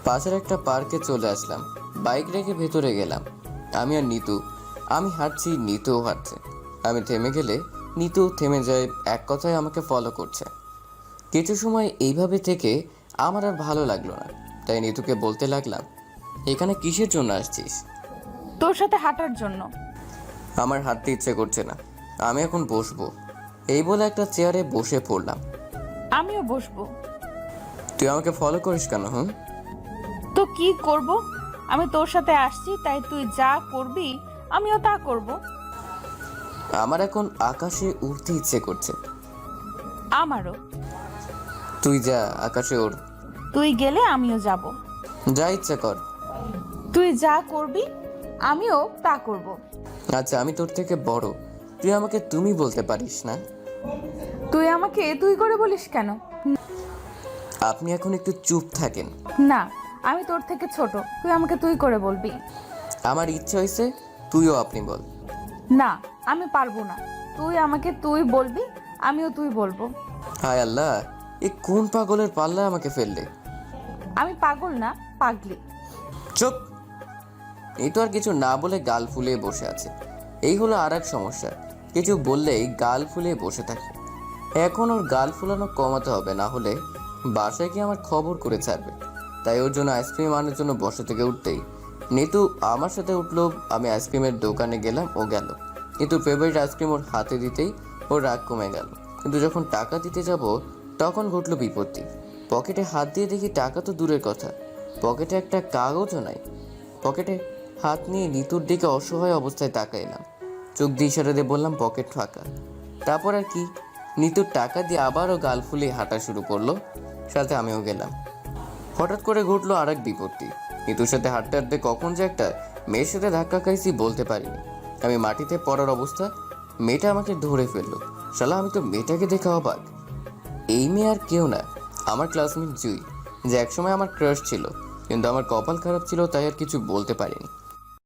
পাশের একটা পার্কে চলে আসলাম। বাইক রেখে ভেতরে গেলাম। আমি আর নিতু। আমি হাঁটছি, নিতুও হাঁটছে। আমি থেমে গেলে নিতু থেমে যায়। এক কথায় আমাকে ফলো করছে। কিছু সময় এইভাবে থেকে আমার আর ভালো লাগলো না, তাই নিতুকে বলতে লাগলাম, এখানে কিসের জন্য আসছিস? তোর সাথে হাঁটার জন্য। আমার হাঁটতে ইচ্ছে করছে না, আমি এখন বসবো। এই বলে একটা চেয়ারে বসে পড়লাম। আমিও বসবো। তুই আমাকে ফলো করিস কেন? তো কি করব? আমি তোর সাথে আসছি, তাই তুই যা করবি আমিও তা করব। আমার এখন আকাশে উড়তে ইচ্ছে করছে। আমারও। তুই যা, আকাশে ওড়। তুই গেলে আমিও যাব। যা ইচ্ছা কর। তুই যা করবি আমিও তা করব। আচ্ছা, আমি তোর থেকে বড়, তুই আমাকে তুমি বলতে পারিস না? তুই আমাকে তুই করে বলিস কেন? আপনি এখন একটু চুপ থাকেন। না, আমি তোর থেকে ছোট, তুই আমাকে তুই করে বলবি। আমার ইচ্ছে হয়েছে তুইও আপনি বল। না, আমি পারবো না। তুই আমাকে তুই বলবি, আমিও তুই বলবো। হায় আল্লাহ, এ কোন পাগলের পাল্লায় আমাকে ফেললে? আমি পাগল না, পাগলি। চুপ! এই তো আর কিছু না বলে গাল ফুলিয়ে বসে আছে। এই হলো আর এক সমস্যা, কিছু বললেই গাল ফুলিয়ে বসে থাকে। এখন ওর গাল ফুলানো কমাতে হবে, না হলে বাসায় গিয়ে আমার খবর করে ছাড়বে। তাই ওর জন্য আইসক্রিম আনার জন্য বসা থেকে উঠতেই নিতু আমার সাথে উঠলো। আমি আইসক্রিমের দোকানে গেলাম, ও গেল। নিতুর ফেভারিট আইসক্রিম ওর হাতে দিতেই ওর রাগ কমে গেল। কিন্তু যখন টাকা দিতে যাব তখন ঘটলো বিপত্তি। পকেটে হাত দিয়ে দেখি টাকা তো দূরের কথা, পকেটে একটা কাগজও নাই। পকেটে হাত নিয়ে নিতুর দিকে অসহায় অবস্থায় তাকাইলাম। চোখ দিয়ে ইশারা দিয়ে বললাম পকেট ফাঁকা। তারপর আর কি, নিতুর টাকা দিয়ে আবারও গাল ফুলিয়ে হাঁটা শুরু করলো, সাথে আমিও গেলাম। হঠাৎ করে ঘটলো আর এক বিপত্তি। নিতুর সাথে হাঁটতে হাঁটতে কখন যে একটা মেয়ের সাথে ধাক্কা খাইছি বলতে পারিনি। আমি মাটিতে পড়ার অবস্থা, মেয়েটা আমাকে ধরে ফেললো। শালা, আমি তো মেয়েটাকে দেখে অবাক। এই মেয়ে আর কেউ না, আমার ক্লাসমেট জুই, যে একসময় আমার ক্রাশ ছিল, কিন্তু আমার কপাল খারাপ ছিল তাই আর কিছু বলতে পারিনি।